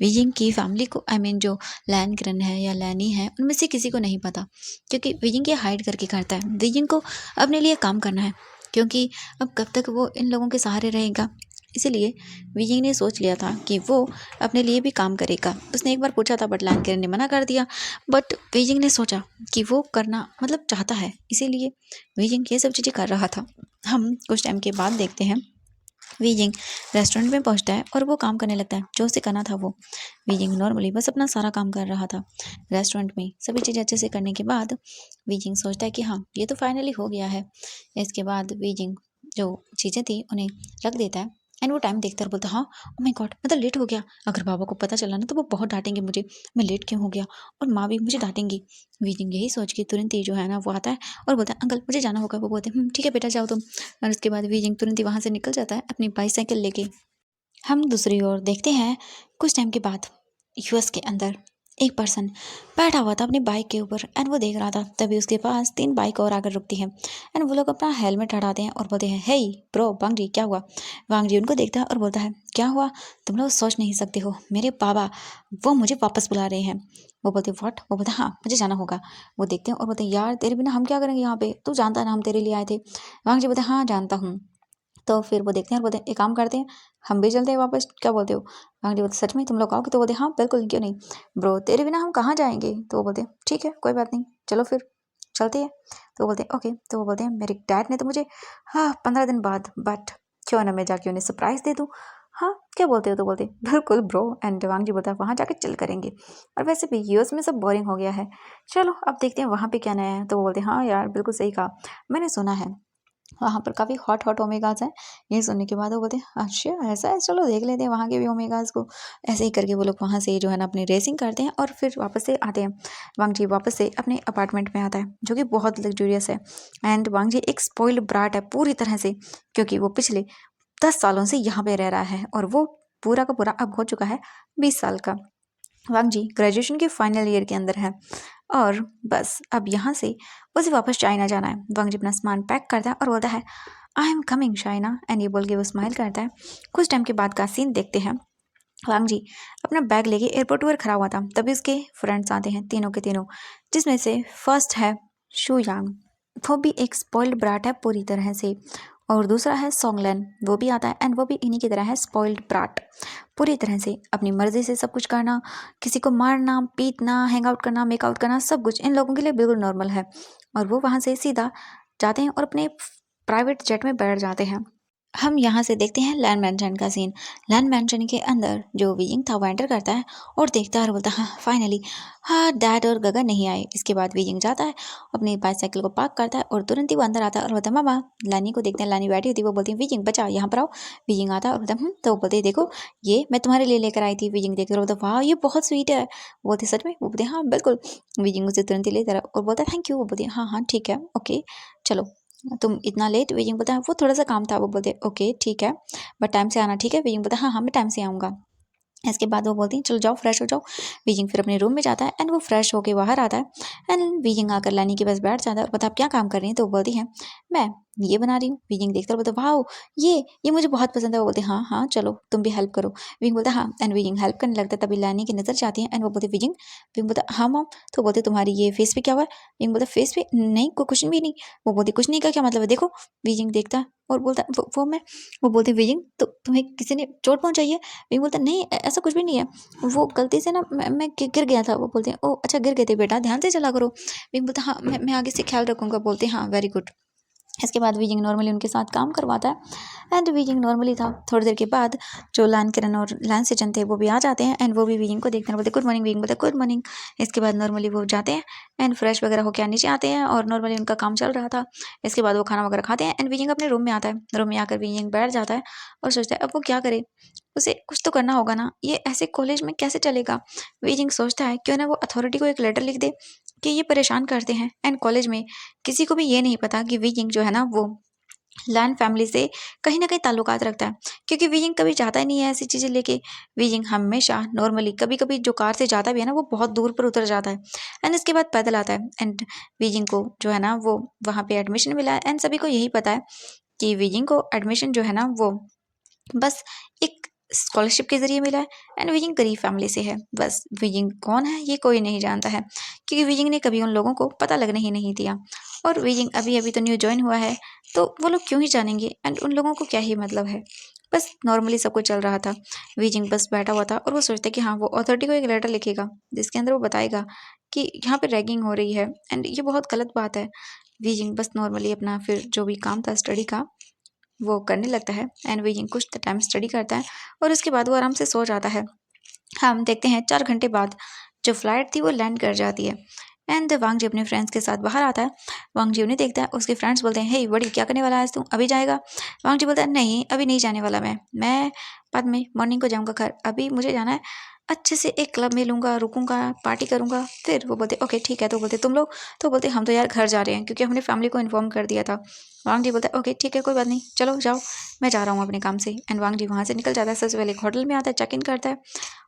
वीजिंग की फैमिली को, आई मीन जो लैनग्रेन है या लैनी है, उनमें से किसी को नहीं पता क्योंकि वीजिंग ये हाइड करके करता है। वीजिंग को अपने लिए काम करना है क्योंकि अब कब तक वो इन लोगों के सहारे रहेगा। इसीलिए वीजिंग ने सोच लिया था कि वो अपने लिए भी काम करेगा। उसने एक बार पूछा था बट लैनग्रेन ने मना कर दिया, बट वीजिंग ने सोचा कि वो करना मतलब चाहता है, इसीलिए वीजिंग ये सब चीज़ें कर रहा था। हम कुछ टाइम के बाद देखते हैं वीजिंग रेस्टोरेंट में पहुंचता है और वो काम करने लगता है जो उसे करना था। वो वीजिंग नॉर्मली बस अपना सारा काम कर रहा था रेस्टोरेंट में। सभी चीज़ें अच्छे से करने के बाद वीजिंग सोचता है कि हाँ ये तो फाइनली हो गया है। इसके बाद वीजिंग जो चीज़ें थी उन्हें रख देता है एंड वो टाइम देखता है और बोलता है, हाँ ओ माय गॉड मैं तो लेट हो गया, अगर पापा को पता चला ना तो वो बहुत डांटेंगे मुझे, मैं लेट क्यों हो गया और माँ भी मुझे डांटेंगी। वीजिंग यही सोच के तुरंत ही जो है ना वो आता है और बोलता है, अंकल मुझे जाना होगा। वो बोलते हैं, ठीक है बेटा जाओ तुम। और उसके बाद वीजिंग तुरंत ही वहाँ से निकल जाता है अपनी बाईसाइकिल लेके। हम दूसरी ओर देखते हैं कुछ टाइम के बाद यूएस के अंदर एक पर्सन बैठा हुआ था अपनी बाइक के ऊपर एंड वो देख रहा था। तभी उसके पास 3 बाइक और आकर रुकती हैं एंड वो लोग अपना हेलमेट हटाते हैं और बोलते हैं, हे ब्रो वांगजी क्या हुआ। वांगजी उनको देखता है और बोलता है, क्या हुआ, तुम लोग सोच नहीं सकते हो, मेरे बाबा वो मुझे वापस बुला रहे हैं। वो बोलते व्हाट, वो बोलते हाँ मुझे जाना होगा। वो देखते हैं और बोलते हैं, यार तेरे बिना हम क्या करेंगे यहाँ पे, तू जानता है ना हम तेरे लिए आए थे। वांगजी बोलते हाँ जानता हूँ। तो फिर वो देखते हैं और बोलते हैं, एक काम करते हैं हम भी चलते हैं वापस, क्या बोलते हो। वांगडी बोलते, सच में तुम लोग आओगे, तो बोलते हाँ बिल्कुल क्यों नहीं ब्रो, तेरे बिना हम कहाँ जाएंगे। तो वो बोलते हैं ठीक है कोई बात नहीं चलो फिर चलते हैं। तो वो बोलते हैं ओके। तो वो बोलते हैं, मेरे डैड ने तो मुझे हाँ 15 दिन बाद, बट क्यों ना मैं जाके उन्हें सरप्राइज दे दूँ। हाँ क्या बोलते हो। तो बोलते बिल्कुल ब्रो। एंड वांगजी बोलता है वहाँ जाके चिल करेंगे, और वैसे भी यूएस में सब बोरिंग हो गया है, चलो अब देखते हैं वहाँ पे क्या नया है। तो वो बोलते हैं हाँ यार बिल्कुल सही कहा, मैंने सुना है वहाँ पर काफ़ी हॉट हॉट ओमेगास हैं। ये सुनने के बाद वो बोलते हैं अच्छा ऐसा है, चलो देख लेते हैं वहाँ के भी ओमेगास को। ऐसे ही करके वो लोग वहाँ से जो है ना अपनी रेसिंग करते हैं और फिर वापस से आते हैं। वांगजी वापस से अपने अपार्टमेंट में आता है जो कि बहुत लग्जूरियस है एंड वांगजी एक स्पॉइल्ड ब्राट है पूरी तरह से, क्योंकि वो पिछले 10 सालों से यहाँ पे रह रहा है और वो पूरा का पूरा अब हो चुका है 20 साल का। वांगजी ग्रेजुएशन के फाइनल ईयर के अंदर है और बस अब यहाँ से उसे वापस चाइना जाना है। वांगजी अपना सामान पैक करता है और बोलता है, I am coming China, and ये बोल के वो स्माइल करता है। कुछ टाइम के बाद का सीन देखते हैं। वांगजी अपना बैग लेके एयरपोर्ट पर खड़ा हुआ था, तभी उसके फ्रेंड्स आते हैं तीनों के तीनों, जिसमें से फर्स्ट है शू यांग, वो भी एक स्पॉइल्ड ब्राट है पूरी तरह से। और दूसरा है सोंगलेन, वो भी आता है एंड वो भी इन्हीं की तरह है स्पॉइल्ड ब्राट, पूरी तरह से अपनी मर्जी से सब कुछ करना, किसी को मारना पीटना हैंग आउट करना मेकआउट करना सब कुछ इन लोगों के लिए बिल्कुल नॉर्मल है। और वो वहाँ से सीधा जाते हैं और अपने प्राइवेट जेट में बैठ जाते हैं। हम यहाँ से देखते हैं लैन मैंशन का सीन। लैन मैंशन के अंदर जो वियिंग था वो एंटर करता है और देखता है और बोलता है हाँ फाइनली, हाँ डैड और गगन नहीं आए। इसके बाद वियिंग जाता है, अपनी बाइसाइकिल को पार्क करता है और तुरंत ही वो अंदर आता है और बोलता है मामा। लैनी को देखते हैं, लैनी बैठी होती है, वो बोलती है वियिंग बचा यहाँ पर आओ। वियिंग आता है और बोलता है तो वो बोलते हैं देखो ये मैं तुम्हारे लिए लेकर आई थी। वियिंग देखकर बोलता है वाह ये बहुत स्वीट है। वो बोलते सच में? वो बोलते हाँ बिल्कुल। वियिंग उसे तुरंत ही लेता है और बोलता है थैंक यू। वो बोलती है हाँ हाँ ठीक है ओके चलो तुम इतना लेट। वियिंग बोलता है वो थोड़ा सा काम था। वो बोलते ओके ठीक है बट टाइम से आना ठीक है। वियिंग बोलता है हाँ हाँ मैं टाइम से आऊँगा। इसके बाद वो बोलती हैं चलो जाओ फ्रेश हो जाओ। वियिंग फिर अपने रूम में जाता है एंड वो फ्रेश होके बाहर आता है एंड वियिंग आकर लैनी के पास बैठ जाता है और पता आप क्या काम कर रही हैं? तो वो बोलती हैं मैं ये बना रही हूँ। वियिंग देखकर बोलता है वाओ ये मुझे बहुत पसंद है। वो बोलते हाँ हाँ चलो तुम भी हेल्प करो। वियिंग बोलता है हाँ एंड वियिंग हेल्प करने लगता है। तभी लैनी की नजर जाती है एंड वो बोलते वियिंग। वियिंग बोलता हाँ मॉम। तो बोलते तुम्हारी ये फेस पे क्या हुआ है? वियिंग बोलता फेस पे नहीं कुछ भी नहीं। वो बोलती कुछ नहीं का क्या मतलब है देखो। वियिंग देखता है और बोलता वो मैं। वो बोलती वियिंग तो तुम्हें किसी ने चोट पहुंचाई है? वियिंग बोलता नहीं ऐसा कुछ भी नहीं है, वो गलती से ना मैं गिर गया था। वो बोलते हैं ओ अच्छा गिर गए थे बेटा ध्यान से चला करो। विंग बोलता हाँ मैं आगे से ख्याल रखूंगा। बोलते हैं हाँ वेरी गुड। इसके बाद विजिंग नॉर्मली उनके साथ काम करवाता है एंड विजिंग नॉर्मली था। थोड़ी देर के बाद जो लैन किरण और लैन सचिन थे वो भी आ जाते हैं एंड वो भी विजिंग को देखते हैं, बोलते गुड मॉर्निंग। विजिंग बोलते गुड मॉर्निंग। इसके बाद नॉर्मली वो जाते हैं एंड फ्रेश वगैरह होकर नीचे आते हैं और नॉर्मली उनका काम चल रहा था। इसके बाद वो खाना वगैरह खाते हैं एंड विजिंग अपने रूम में आता है। रूम में आकर विजिंग बैठ जाता है और सोचता है अब वो क्या करे, उसे कुछ तो करना होगा ना, ये ऐसे कॉलेज में कैसे चलेगा। विजिंग सोचता है क्यों ना वो अथॉरिटी को एक लेटर लिख दे कि ये परेशान करते हैं एंड कॉलेज में किसी को भी ये नहीं पता कि विजिंग जो है ना वो लैन फैमिली से कहीं ना कहीं ताल्लुकात रखता है, क्योंकि विजिंग कभी जाता ही नहीं है ऐसी चीज़ें लेके। विजिंग हमेशा नॉर्मली कभी कभी जो कार से जाता भी है ना वो बहुत दूर पर उतर जाता है एंड इसके बाद पैदल आता है एंड विजिंग को जो है ना वो वहाँ पे एडमिशन मिला है एंड सभी को यही पता है कि विजिंग को एडमिशन जो है ना वो बस एक स्कॉलरशिप के ज़रिए मिला है एंड विजिंग गरीब फैमिली से है। बस विजिंग कौन है ये कोई नहीं जानता है, क्योंकि विजिंग ने कभी उन लोगों को पता लगने ही नहीं दिया। और विजिंग अभी अभी तो न्यू ज्वाइन हुआ है तो वो लोग क्यों ही जानेंगे एंड उन लोगों को क्या ही मतलब है। बस नॉर्मली सब कुछ चल रहा था। विजिंग बस बैठा हुआ था और वो सोचता है कि हाँ वो अथॉरिटी को एक लेटर लिखेगा जिसके अंदर वो बताएगा कि यहाँ पे रैगिंग हो रही है एंड ये बहुत गलत बात है। विजिंग बस नॉर्मली अपना फिर जो भी काम था स्टडी का वो करने लगता है एंड विजिंग कुछ टाइम स्टडी करता है और उसके बाद वो आराम से सो जाता है। हम देखते हैं 4 घंटे बाद जो फ्लाइट थी वो लैंड कर जाती है एंड वांग जी अपने फ्रेंड्स के साथ बाहर आता है। वांग जी उन्हें देखता है, उसके फ्रेंड्स बोलते हैं हे बड़ी क्या करने वाला है आज तू, अभी जाएगा? वांग जी बोलता है नहीं अभी नहीं जाने वाला मैं बाद में मॉर्निंग को जाऊँगा घर, अभी मुझे जाना है अच्छे से एक क्लब में लूँगा रुकूंगा पार्टी करूँगा फिर। वो बोलते ओके ठीक है। तो बोलते तुम लोग? तो बोलते हम तो यार घर जा रहे हैं क्योंकि हमने फैमिली को इन्फॉर्म कर दिया था। वांग जी बोलता है ओके ठीक है कोई बात नहीं चलो जाओ मैं जा रहा हूँ अपने काम से एंड वांग जी वहाँ से निकल जाता है। सबसे पहले एक होटल में आता है, चेक इन करता है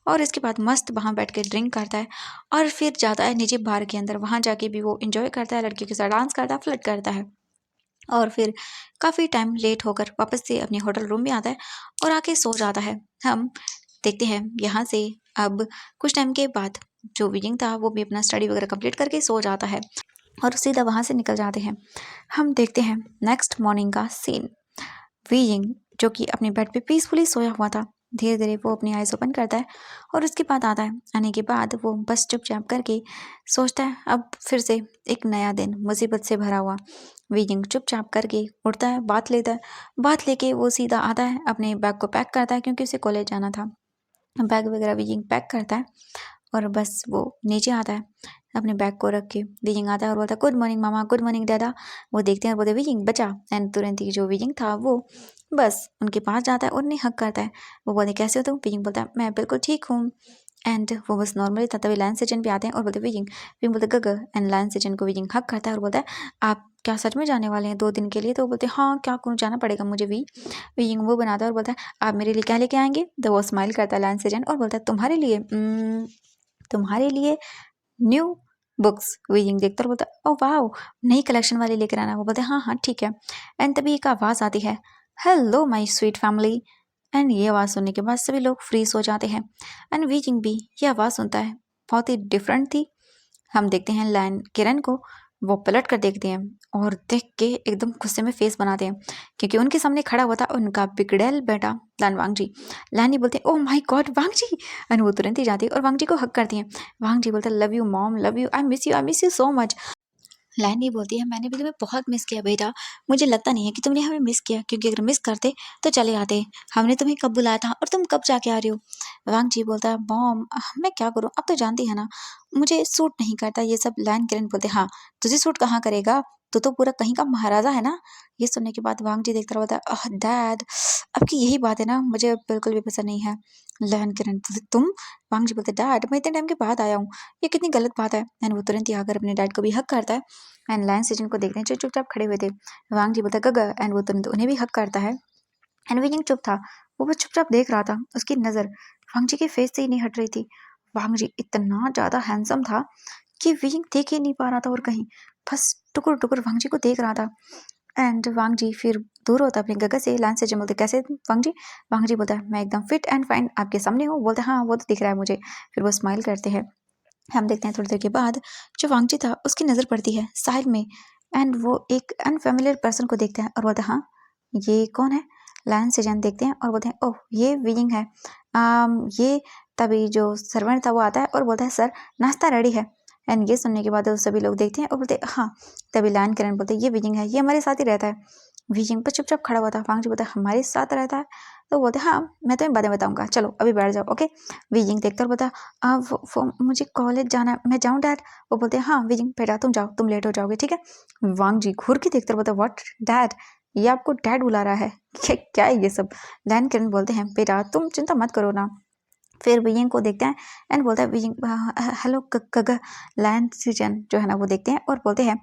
और इसके बाद मस्त वहाँ बैठ के ड्रिंक करता है और फिर जाता है निजी बार के अंदर। वहाँ जाके भी वो इंजॉय करता है, लड़कियों के साथ डांस करता है, फ्लर्ट करता है और फिर काफ़ी टाइम लेट होकर वापस से अपने होटल रूम में आता है और आके सो जाता है। हम देखते हैं यहाँ से अब कुछ टाइम के बाद जो विजिंग था वो भी अपना स्टडी वगैरह कंप्लीट करके सो जाता है और सीधा वहाँ से निकल जाते हैं। हम देखते हैं नेक्स्ट मॉर्निंग का सीन। विजिंग जो कि अपने बेड पे पीसफुली सोया हुआ था, धीरे धीरे वो अपनी आइज़ ओपन करता है और उसके बाद आता है। आने के बाद वो बस चुपचाप करके सोचता है अब फिर से एक नया दिन मुसीबत से भरा हुआ। विजिंग चुपचाप करके उठता है, बात लेता है, बात लेके वो सीधा आता है अपने बैग को पैक करता है क्योंकि उसे कॉलेज जाना था। बैग वगैरह विजिंग पैक करता है और बस वो नीचे आता है अपने बैग को रख के। विजिंग आता है और बोलता है गुड मॉर्निंग मामा, गुड मॉर्निंग डैडा। वो देखते हैं और बोलते विजिंग बचा एंड तुरंत ही जो विजिंग था वो बस उनके पास जाता है और उन्हें हक करता है। वो बोलते कैसे हो तुम? विजिंग बोलता है मैं बिल्कुल ठीक हूँ एंड वो बस नॉर्मली था। तभी लाइन सचिन भी आते हैं और बोलते विजिंग बोलते गग एंड लाइन सचिन को विजिंग हक करता है और बोलता है आप क्या सच में जाने वाले हैं 2 दिन के लिए? तो वो बोलते हाँ क्या करूँ जाना पड़ेगा मुझे भी। विजिंग वो बनाता है और बोलता है आप मेरे लिए क्या लेके आएंगे? तो वो स्माइल करता है लाइन सचिन और बोलता है तुम्हारे लिए तुम्हारे लिए न्यू बुक्स। विजिंग देखता और बोलता ओ वाह नई कलेक्शन वाली लेकर आना। वो बोलते हाँ हाँ ठीक है एंड तभी एक आवाज़ आती है hello my sweet family and ये आवाज़ सुनने के बाद सभी लोग फ्रीज हो जाते हैं एंड विजिंग भी ये आवाज़ सुनता है, बहुत ही डिफरेंट थी। हम देखते हैं लैन किरण को, वो पलट कर देखते हैं और देख के एकदम गुस्से में फेस बनाते हैं क्योंकि उनके सामने खड़ा हुआ था उनका बिगड़ैल बेटा लैन वांग जी। लैन ही बोलते हैं oh my God Wang ji and वो तुरंत ही जाती है और वांग जी को हक करती हैं। वांग जी बोलते हैं love you mom love you, I miss you so much. Line ये बोलती है, मैंने भी तुम्हें बहुत मिस किया बेटा। मुझे लगता नहीं है कि तुमने हमें मिस किया, क्योंकि अगर मिस करते तो चले आते। हमने तुम्हें कब बुलाया था और तुम कब जाके आ रही हो? वांग जी बोलता है, मॉम मैं क्या करूँ, अब तो जानती है ना, मुझे सूट नहीं करता ये सब। लाइन किरण बोलते, हाँ तुझे सूट कहाँ करेगा, तू तो पूरा कहीं का महाराजा है ना। ये सुनने के बाद वांग जी देखता रहा, बोलता है, डैड अब की यही बात है ना, मुझे बिल्कुल भी पसंद नहीं है। लाइन किरण बोलते, तुम? वांग जी बोलते, डैड मैं इतने टाइम के बाद आया हूँ, ये कितनी गलत बात है। एंड वो तुरंत ही आकर अपने डैड को भी हक करता है। एंड लायन सिजन को देखते हैं जो चुपचाप खड़े हुए थे। वांग जी बोलता, गगा, एंड वो तुरंत उन्हें भी हक करता है। एंड विंग चुप था, वो बस चुपचाप देख रहा था। उसकी नजर वांग जी के फेस से ही नहीं हट रही थी। वांग जी इतना ज्यादा हैंडसम था कि विंग देख ही नहीं पा रहा था, और कहीं बस टुकुर टुकुर वांग जी को देख रहा था। एंड वांग जी फिर दूर होता अपने गगा से। लाइन से बोलते, कैसे वांग जी? वांग जी बोलता है, मैं एकदम फिट एंड फाइन आपके सामने हूँ। बोलते, हाँ वो तो दिख रहा है मुझे। फिर वो स्माइल करते हैं। हम देखते हैं थोड़ी देर के बाद जो वांगची था उसकी नज़र पड़ती है साहिल में। एंड वो एक अनफेमिलियर पर्सन को देखते हैं और बोलते हैं, हाँ ये कौन है? लायन से जान देखते हैं और बोलते हैं, ओह ये विजिंग है। ये तभी जो सर्वेंट था वो आता है और बोलता है, सर नाश्ता रेडी है। एंड ये सुनने के बाद वो सभी लोग देखते हैं और बोलते हैं, हाँ। तभी लायन किरण बोलते हैं, ये विजिंग है, ये हमारे साथ ही रहता है। विजिंग पर चुपचाप खड़ा हुआ था। वांगची बोलता है, हमारे साथ रहता है? तो बोलते हैं, हाँ मैं तुम्हें बाद में बताऊंगा, चलो अभी बैठ जाओ, ओके। विजिंग देखकर बोलता, वो मुझे कॉलेज जाना है, मैं जाऊँ डैड? वो बोलते हैं, हाँ विजिंग बेटा तुम जाओ, तुम लेट हो जाओगे, ठीक है। वांग जी घूर के देखते बोलते, व्हाट डैड? ये आपको डैड बुला रहा है? क्या है ये सब? लैन किरण बोलते हैं, बेटा तुम चिंता मत करो ना। फिर विजिंग को देखते हैं एंड बोलता है, विजिंग हेलो गगा। लैन सीजन जो है ना वो देखते हैं और बोलते हैं,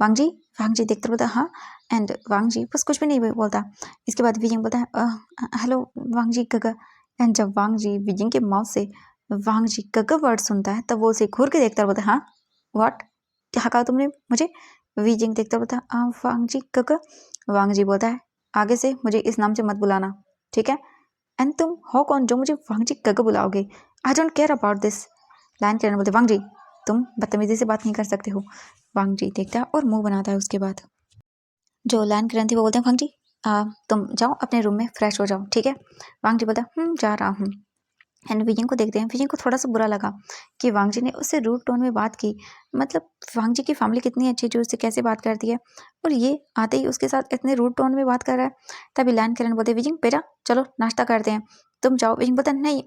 वांग जी। वांग जी देखते बोलता है, हाँ। एंड वांग जी बस कुछ भी नहीं बोलता। इसके बाद विजिंग बोलता है, हेलो वांग जी गगा। एंड जब वांग जी विजिंग के माउथ से वांग जी गगा वर्ड सुनता है तब वो उसे घूर के देखता बोलता है, हाँ व्हाट? क्या कहा तुमने मुझे? विजिंग देखता बोलता है, वांग जी गगा। वांग जी बोलता है, आगे से मुझे इस नाम से मत बुलाना, ठीक है। एंड तुम हो कौन जो मुझे वांग जी गगा बुलाओगे? I don't care about this. लायन किरण बोलते, वांग जी तुम बदतमीजी से बात नहीं कर सकते हो। वांग जी देखता है और मुंह बनाता है। उसके बाद जो लायन किरण थी वो बोलते हैं, वांग जी तुम जाओ अपने रूम में फ्रेश हो जाओ, ठीक है। वांग जी बोलता है, जा रहा हूँ। एंड विजिंग को देखते हैं। विजिंग को थोड़ा सा बुरा लगा कि वांग जी ने उससे रूड टोन में बात की। मतलब वांग जी की फैमिली कितनी अच्छी है जो उससे कैसे बात करती है, और ये आते ही उसके साथ इतने रूड टोन में बात कर रहा है। तभी लायन किरण बोलते, विजिंग बेटा चलो नाश्ता करते हैं, तुम जाओ। विजिंग बोलता, नहीं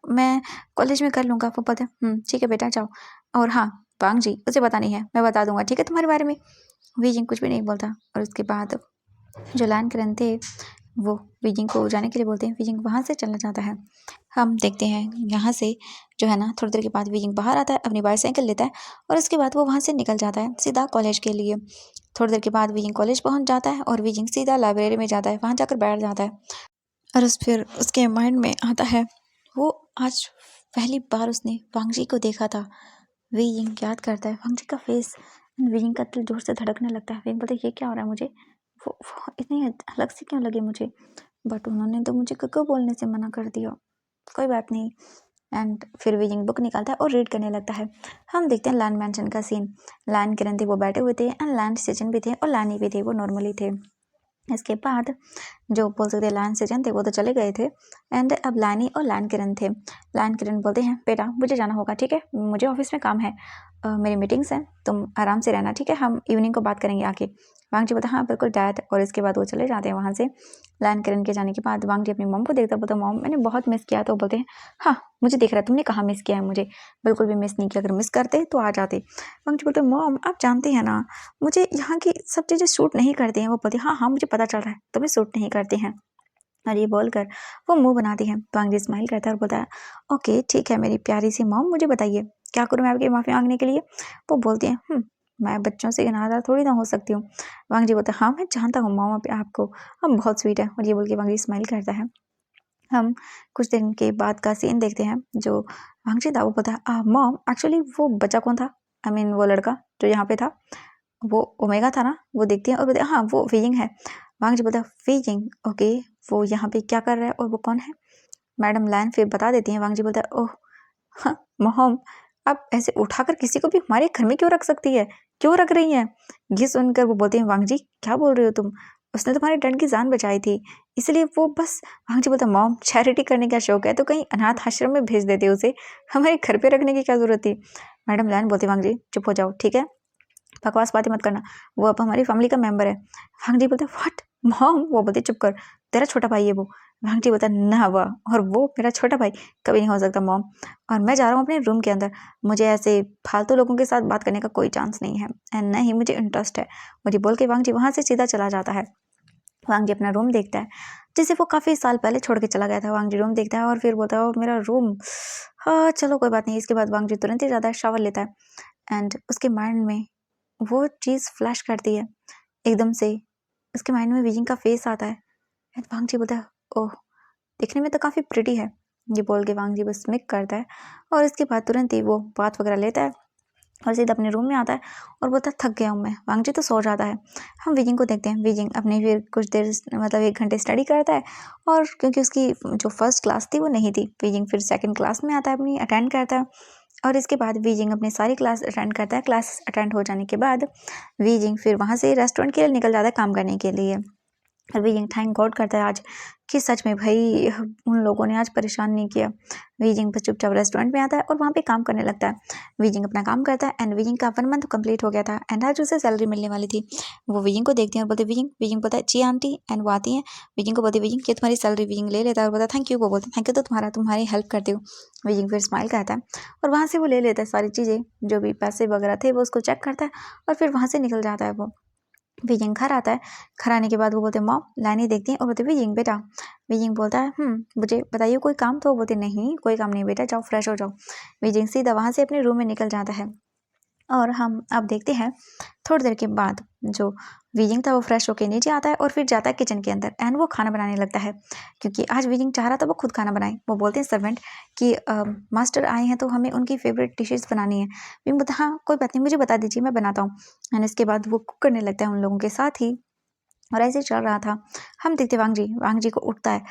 मैं कॉलेज में कर लूँगा। वो बोलते, ठीक है बेटा जाओ। और हाँ वांग जी उसे पता नहीं है, मैं बता दूंगा, ठीक है तुम्हारे बारे में। विजिंग कुछ भी नहीं बोलता। और उसके बाद जो लायन किरण थे वो विजिंग को जाने के लिए बोलते हैं। विजिंग वहाँ से चलना चाहता है। हम देखते हैं यहाँ से जो है ना, थोड़ी देर के बाद विजिंग बाहर आता है, अपनी बाईसाइकिल लेता है और उसके बाद वो वहाँ से निकल जाता है सीधा कॉलेज के लिए। थोड़ी देर के बाद विजिंग कॉलेज पहुँच जाता है और विजिंग सीधा लाइब्रेरी में जाता है, वहाँ जाकर बैठ जाता है। और फिर उसके माइंड में आता है, वो आज पहली बार उसने वांग जी को देखा था। विजिंग याद करता है वांग जी का फेस। विजिंग का दिल जोर से धड़कने लगता है। विजिंग बोलता है, ये क्या हो रहा है मुझे? वो इतनी अलग सी क्यों लगी मुझे? बट उन्होंने तो मुझे कक्का बोलने से मना कर दिया। कोई बात नहीं। एंड फिर विजिंग बुक निकालता है और रीड करने लगता है। हम देखते हैं लैन मैंशन का सीन। लैन किरण थे वो बैठे हुए थे एंड लैन सचिन भी थे और लानी भी थे, वो नॉर्मली थे। इसके बाद जो बोल सकते लैन सचिन थे वो तो चले गए थे। एंड अब लानी और लैन किरण थे। लैन किरण बोलते हैं, बेटा मुझे जाना होगा, ठीक है, मुझे ऑफिस में काम है, मेरी मीटिंग्स हैं, तुम आराम से रहना, ठीक है, हम इवनिंग को बात करेंगे आके। वांग जी बोलता, हाँ बिल्कुल डैड। और इसके बाद वो चले जाते हैं वहाँ से। लैन किरण के जाने के बाद वांग जी अपनी मॉम को देखता, बोलता, मॉम मैंने बहुत मिस किया। तो बोलते हैं, हाँ मुझे दिख रहा है, तुमने कहाँ मिस किया है मुझे? बिल्कुल भी मिस नहीं किया, अगर मिस करते तो आ जाते। वांग जी बोलते, मॉम आप जानते हैं ना मुझे यहाँ की सब चीज़ें सूट नहीं करती हैं। वो बोलती, हाँ हाँ मुझे पता चल रहा है तुम्हें सूट नहीं करती हैं। और ये बोलकर वो मुंह बनाती है। वांग जी स्माइल करता है और बोलता है, ओके ठीक है मेरी प्यारी सी मॉम, मुझे बताइए क्या करूँ मैं आपकी माफ़ी मांगने के लिए? वो बोलती है, मैं बच्चों से नाराज थोड़ी ना हो सकती हूँ। वांग जी बोलता है, हाँ मैं जानता हूँ मॉम आपको, हम बहुत स्वीट है। और ये बोल के वांग जी स्माइल करता है। हम कुछ दिन के बाद का सीन देखते हैं। जो वांग जी था वो बोलता है, मॉम एक्चुअली वो बच्चा कौन था? आई मीन वो लड़का जो यहाँ पे था, वो ओमेगा था ना? वो देखती है और बोलते हैं, हाँ वो वीइंग है। वांग जी बोलता है, वीइंग ओके, वो यहाँ पे क्या कर रहा है और वो कौन है? मैडम लैन फिर बता देती हैं। वांग जी बोलता है, ओह हाँ मोहम, आप ऐसे उठाकर किसी को भी हमारे घर में क्यों रख सकती है, क्यों रख रही हैं? ये सुनकर वो बोलती हैं, वांग जी क्या बोल रही हो तुम? उसने तुम्हारे डैड की जान बचाई थी, इसलिए वो बस। वांग जी बोलता, मॉम चैरिटी करने का शौक है तो कहीं अनाथ आश्रम में भेज देते उसे, हमारे घर पे रखने की क्या जरूरत थी? मैडम लैन बोलती, वांग जी चुप हो जाओ, ठीक है। बकवास बातें मत करना, वो अब हमारी फैमिली का मेंबर है। वांगजी बोलता है व्हाट मॉम, वो बोलती चुप कर, तेरा छोटा भाई है वो। वांगजी बोलता ना वाह, और वो मेरा छोटा भाई कभी नहीं हो सकता मॉम, और मैं जा रहा हूँ अपने रूम के अंदर, मुझे ऐसे फालतू लोगों के साथ बात करने का कोई चांस नहीं है एंड ना ही मुझे इंटरेस्ट है। मुझे बोल के वांगजी वहाँ से सीधा चला जाता है। वांगजी अपना रूम देखता है जिसे वो काफ़ी साल पहले छोड़ के चला गया था। वांगजी रूम देखता है और फिर बोलता है ओ मेरा रूम, हाँ चलो कोई बात नहीं। इसके बाद वांगजी तुरंत ही जाता है, शावर लेता है एंड उसके माइंड में वो चीज़ फ्लैश करती है एकदम से। उसके माइंड में विजिंग का फेस आता है एंड वांगजी बोलता है ओह दिखने में तो काफ़ी प्रिटी है। ये बोल के वांगजी बस स्मिक करता है और इसके बाद तुरंत ही वो बात वगैरह लेता है और सीधा अपने रूम में आता है और बोलता है थक गया हूँ मैं। वांगजी तो सो जाता है। हम विजिंग को देखते हैं। विजिंग अपने फिर कुछ देर मतलब 1 घंटे स्टडी करता है और क्योंकि उसकी जो फर्स्ट क्लास थी वो नहीं थी, विजिंग फिर सेकंड क्लास में आता है, अपनी अटेंड करता है और इसके बाद विजिंग अपनी सारी क्लास अटेंड करता है। क्लास अटेंड हो जाने के बाद विजिंग फिर वहाँ से रेस्टोरेंट के लिए निकल जाता है काम करने के लिए। विजिंग थैंक गॉड करता है आज कि सच में भाई उन लोगों ने आज परेशान नहीं किया। विजिंग बस चुपचाप रेस्टोरेंट में आता है और वहाँ पे काम करने लगता है। विजिंग अपना काम करता है एंड विजिंग का 1 मंथ कंप्लीट हो गया था एंड आज उसे सैलरी मिलने वाली थी। वो विजिंग को देखती है और बोलते विजिंग, विजिंग बोलता है जी आंटी एंड वो आती है। विजिंग को बोलती विजिंग ये तुम्हारी सैलरी। विजिंग ले लेता है और बोलता थैंक यू। वो बोलते थैंक यू तो तुम्हारी हेल्प करती हूँ। विजिंग फिर स्माइल करता है और वहाँ से वो ले लेता है सारी चीज़ें, जो भी पैसे वगैरह थे वो उसको चेक करता है और फिर वहाँ से निकल जाता है वो। विजिंग घर आता है। घर आने के बाद वो बोलते मॉम लाइनें देखती हैं और बोलते विजिंग बेटा। विजिंग बोलता है मुझे बताइए कोई काम? तो वो बोलते नहीं कोई काम नहीं बेटा, जाओ फ्रेश हो जाओ। विजिंग सीधा वहाँ से अपने रूम में निकल जाता है और हम अब देखते हैं थोड़ी देर के बाद जो विजिंग था वो फ्रेश होकर नीचे आता है और फिर जाता है किचन के अंदर एंड वो खाना बनाने लगता है क्योंकि आज विजिंग चाह रहा था वो खुद खाना बनाए। वो बोलते हैं सर्वेंट कि मास्टर आए हैं तो हमें उनकी फेवरेट डिशेस बनानी है। विजिंग बोलता हाँ कोई बात नहीं, मुझे बता दीजिए मैं बनाता हूँ। एंड इसके बाद वो कुक करने लगता है उन लोगों के साथ ही और ऐसे चल रहा था। हम देखते वांगजी को उठता है,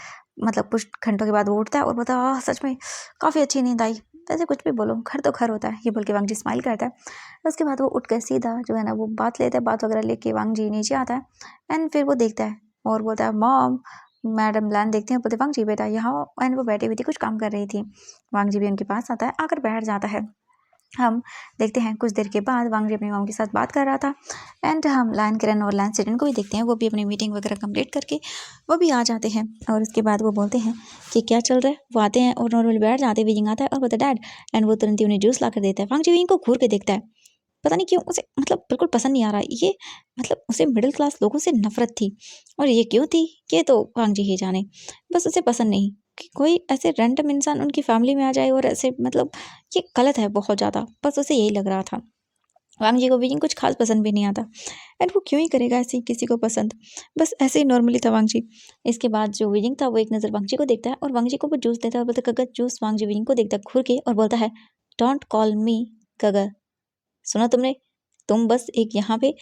मतलब कुछ घंटों के बाद वो उठता है और बोलता है सच में काफ़ी अच्छी नींद आई। वैसे कुछ भी बोलो घर तो घर होता है, ये बोल के वांगजी स्माइल करता है। उसके बाद वो उठ कर सीधा जो है ना वो बात लेता है, बात वगैरह लेके वांगजी नीचे आता है एंड फिर वो देखता है और बोलता है मॉम। मैडम लैन देखते हैं, बोलते वांगजी बेटा यहाँ। एंड वो बैठी हुई थी कुछ काम कर रही थी। वांगजी भी उनके पास आता है, आकर बैठ जाता है। हम देखते हैं कुछ देर के बाद वांगजी अपनी मॉम के साथ बात कर रहा था एंड हम लायन किरण और लायन सिडन को भी देखते हैं। वो भी अपनी मीटिंग वगैरह कंप्लीट करके वो भी आ जाते हैं और उसके बाद वो बोलते हैं कि क्या चल रहा है। वो आते हैं और नॉर्मली बैठ जाते हैं। विजिंग आता है और बोलता है डैड एंड वो तुरंत ही उन्हें जूस ला कर देता है। वांगजी विजिंग को घूर के देखता है, पता नहीं क्यों उसे मतलब बिल्कुल पसंद नहीं आ रहा ये, मतलब उसे मिडिल क्लास लोगों से नफरत थी और ये क्यों थी ये तो वांगजी ही जाने। बस उसे पसंद नहीं कि कोई ऐसे रैंडम इंसान उनकी फैमिली में आ जाए और ऐसे मतलब ये गलत है बहुत ज़्यादा, बस उसे यही लग रहा था। वांगजी को विजिंग कुछ खास पसंद भी नहीं आता एंड वो क्यों ही करेगा ऐसे ही किसी को पसंद, बस ऐसे ही नॉर्मली था वांगजी। इसके बाद जो विजिंग था वो एक नज़र वांगजी को देखता है और वांगजी को वो जूस देता है और बोलता है गगर जूस। वांगजी विजिंग को देखता है घूर के और बोलता है डोंट कॉल मी गगर, सुना तुमने, तुम बस एक यहाँ पे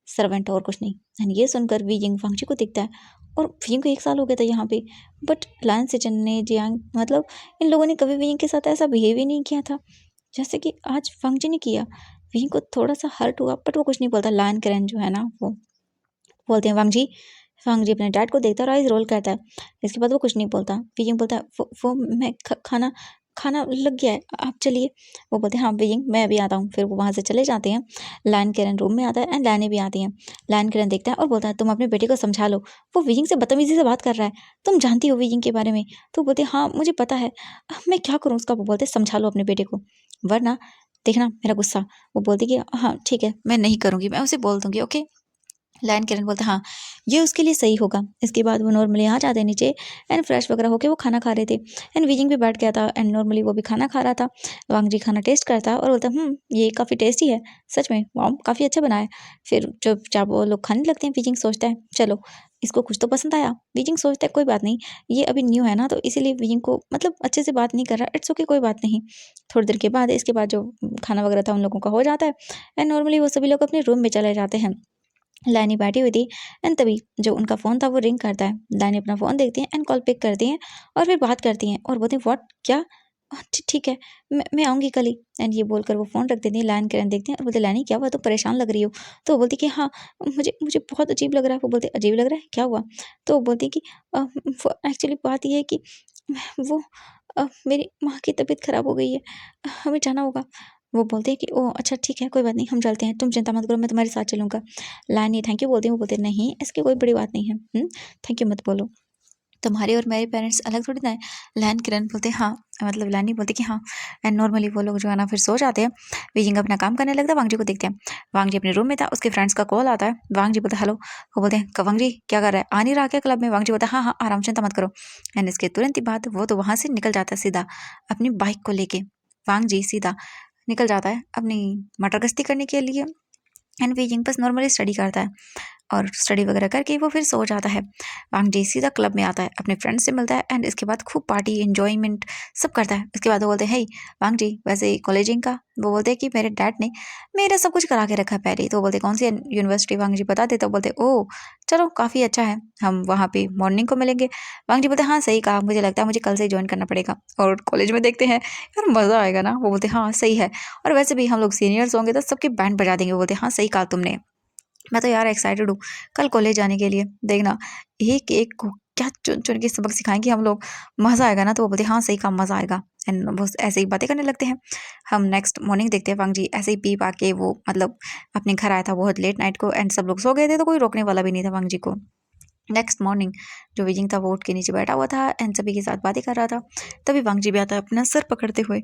सर्वेंट और कुछ नहीं। एंड ये सुनकर विजिंग वांगजी को देखता है और विजिंग को 1 साल हो गया था यहाँ पे, बट लायन सिचन ने जियांग मतलब इन लोगों ने कभी विजिंग के साथ ऐसा बिहेव ही नहीं किया था जैसे कि आज वांगजी ने किया। विजिंग को थोड़ा सा हर्ट हुआ बट वो कुछ नहीं बोलता। लायन करेन जो है ना वो बोलते हैं वांगजी। वांगजी अपने डैड को देखता है और आइज रोल करता है। इसके बाद वो कुछ नहीं बोलता। विजिंग बोलता है वो मैं खाना खाना लग गया है आप चलिए। वो बोलते हैं हाँ विजिंग मैं अभी आता हूँ। फिर वो वहाँ से चले जाते हैं। लायन किरण रूम में आता है एंड लायने भी आती हैं। लायन किरण देखता है और बोलता है तुम अपने बेटे को समझा लो, वो विजिंग से बदतमीजी से बात कर रहा है, तुम जानती हो विजिंग के बारे में। तो बोलते हाँ मुझे पता है, मैं क्या करूँ उसका। वो बोलते समझा लो अपने बेटे को वरना देखना मेरा गुस्सा। वो बोलती कि हाँ ठीक है मैं नहीं करूँगी, मैं उसे बोल दूँगी ओके। लायन किरण बोलता हाँ ये उसके लिए सही होगा। इसके बाद वो नॉर्मली आ जाते हैं नीचे एंड फ्रेश वगैरह होके वो खाना खा रहे थे एंड विजिंग भी बैठ गया था एंड नॉर्मली वो भी खाना खा रहा था। वांगजी खाना टेस्ट करता है और बोलता ये काफ़ी टेस्टी है, सच में मॉम काफ़ी अच्छा बना है। फिर जब वो लोग खाने लगते हैं विजिंग सोचता है चलो इसको कुछ तो पसंद आया। विजिंग सोचता है कोई बात नहीं, ये अभी न्यू है ना तो इसीलिए विजिंग को मतलब अच्छे से बात नहीं कर रहा, इट्स ओके कोई बात नहीं। थोड़ी देर के बाद इसके बाद जो खाना वगैरह था उन लोगों का हो जाता है एंड नॉर्मली वो सभी लोग अपने रूम में चले जाते हैं। लाइनी बैठी हुई थी एंड तभी जो उनका फ़ोन था वो रिंग करता है। लाइनी अपना फ़ोन देखती हैं एंड कॉल पिक करती हैं और फिर बात करती हैं और बोलती हैं व्हाट क्या, ठीक है मैं आऊँगी कल ही। एंड ये बोलकर वो फ़ोन रख देती हैं। लायन किरण देखते हैं और बोलते लाइनी क्या हुआ तुम परेशान लग रही हो। तो वो बोलती कि हाँ मुझे मुझे बहुत अजीब लग रहा है। वो बोलते अजीब लग रहा है क्या हुआ। तो वो बोलती कि वो एक्चुअली बात ये है कि वो मेरी माँ की तबीयत ख़राब हो गई है, हमें जाना होगा। वो बोलते हैं कि ओह अच्छा ठीक है, कोई बात नहीं, हम चलते हैं, तुम चिंता मत करो, मैं तुम्हारे साथ चलूँगा। लानी थैंक यू बोलती है, वो बोलते हैं नहीं इसकी कोई बड़ी बात नहीं है, थैंक यू मत बोलो। तुम्हारे और मेरे पेरेंट्स अलग थोड़ी ना है। लैन किरण बोलते हाँ, मतलब लैनी बोलती कि हाँ। एंड नॉर्मली वो लोग जो है ना फिर सो जाते हैं। वीजिंग अपना काम करने लगता है, वांग जी को देखते हैं। वांग जी अपने रूम में था, उसके फ्रेंड्स का कॉल आता है। वांग जी बोलते हेलो, वो बोलते हैं वांग जी क्या कर रहा है, आ नहीं रहा क्या क्लब में? वांग जी बोलता हाँ हाँ आराम, चिंता मत करो। एंड इसके तुरंत ही बाद वो तो वहां से निकल जाता है सीधा अपनी बाइक को लेके। वांग जी सीधा निकल जाता है अपनी मटर गश्ती करने के लिए। एंड वीजिंग बस नॉर्मली स्टडी करता है और स्टडी वगैरह करके वो फिर सो जाता है। वांग जी सीधा क्लब में आता है, अपने फ्रेंड से मिलता है एंड इसके बाद खूब पार्टी एंजॉयमेंट सब करता है। इसके बाद वो बोलते हैं हे वांग जी वैसे कॉलेजिंग का? वो बोलते हैं कि मेरे डैड ने मेरा सब कुछ करा के रखा है पहले ही। तो वो बोलते कौन सी यूनिवर्सिटी? वांग जी बता देते, तो बोलते ओह चलो काफ़ी अच्छा है, हम वहाँ पे मॉर्निंग को मिलेंगे। वांग जी बोलते हाँ सही कहा, मुझे लगता है मुझे कल से ज्वाइन करना पड़ेगा और कॉलेज में देखते हैं यार मज़ा आएगा ना। वो बोलते हाँ सही है, और वैसे भी हम लोग सीनियर्स होंगे तो सबके बैंड बजा देंगे। वो बोलते हाँ सही कहा तुमने, मैं तो यार एक्साइटेड हूँ कल कॉलेज जाने के लिए। देखना एक एक को क्या चुन चुन के सबक सिखाएंगे हम लोग, मज़ा आएगा ना। तो वो बोलते हाँ सही काम, मज़ा आएगा। एंड वो ऐसे ही बातें करने लगते हैं। हम नेक्स्ट मॉर्निंग देखते हैं वांग जी ऐसे ही पी पा के वो मतलब अपने घर आया था बहुत लेट नाइट को, एंड सब लोग सो गए थे तो कोई रोकने वाला भी नहीं था वांग जी को। नेक्स्ट मॉर्निंग जो विजिंग था वो उठ के नीचे बैठा हुआ था एंड सभी के साथ बातें कर रहा था। तभी वांग जी भी आता है अपना सर पकड़ते हुए।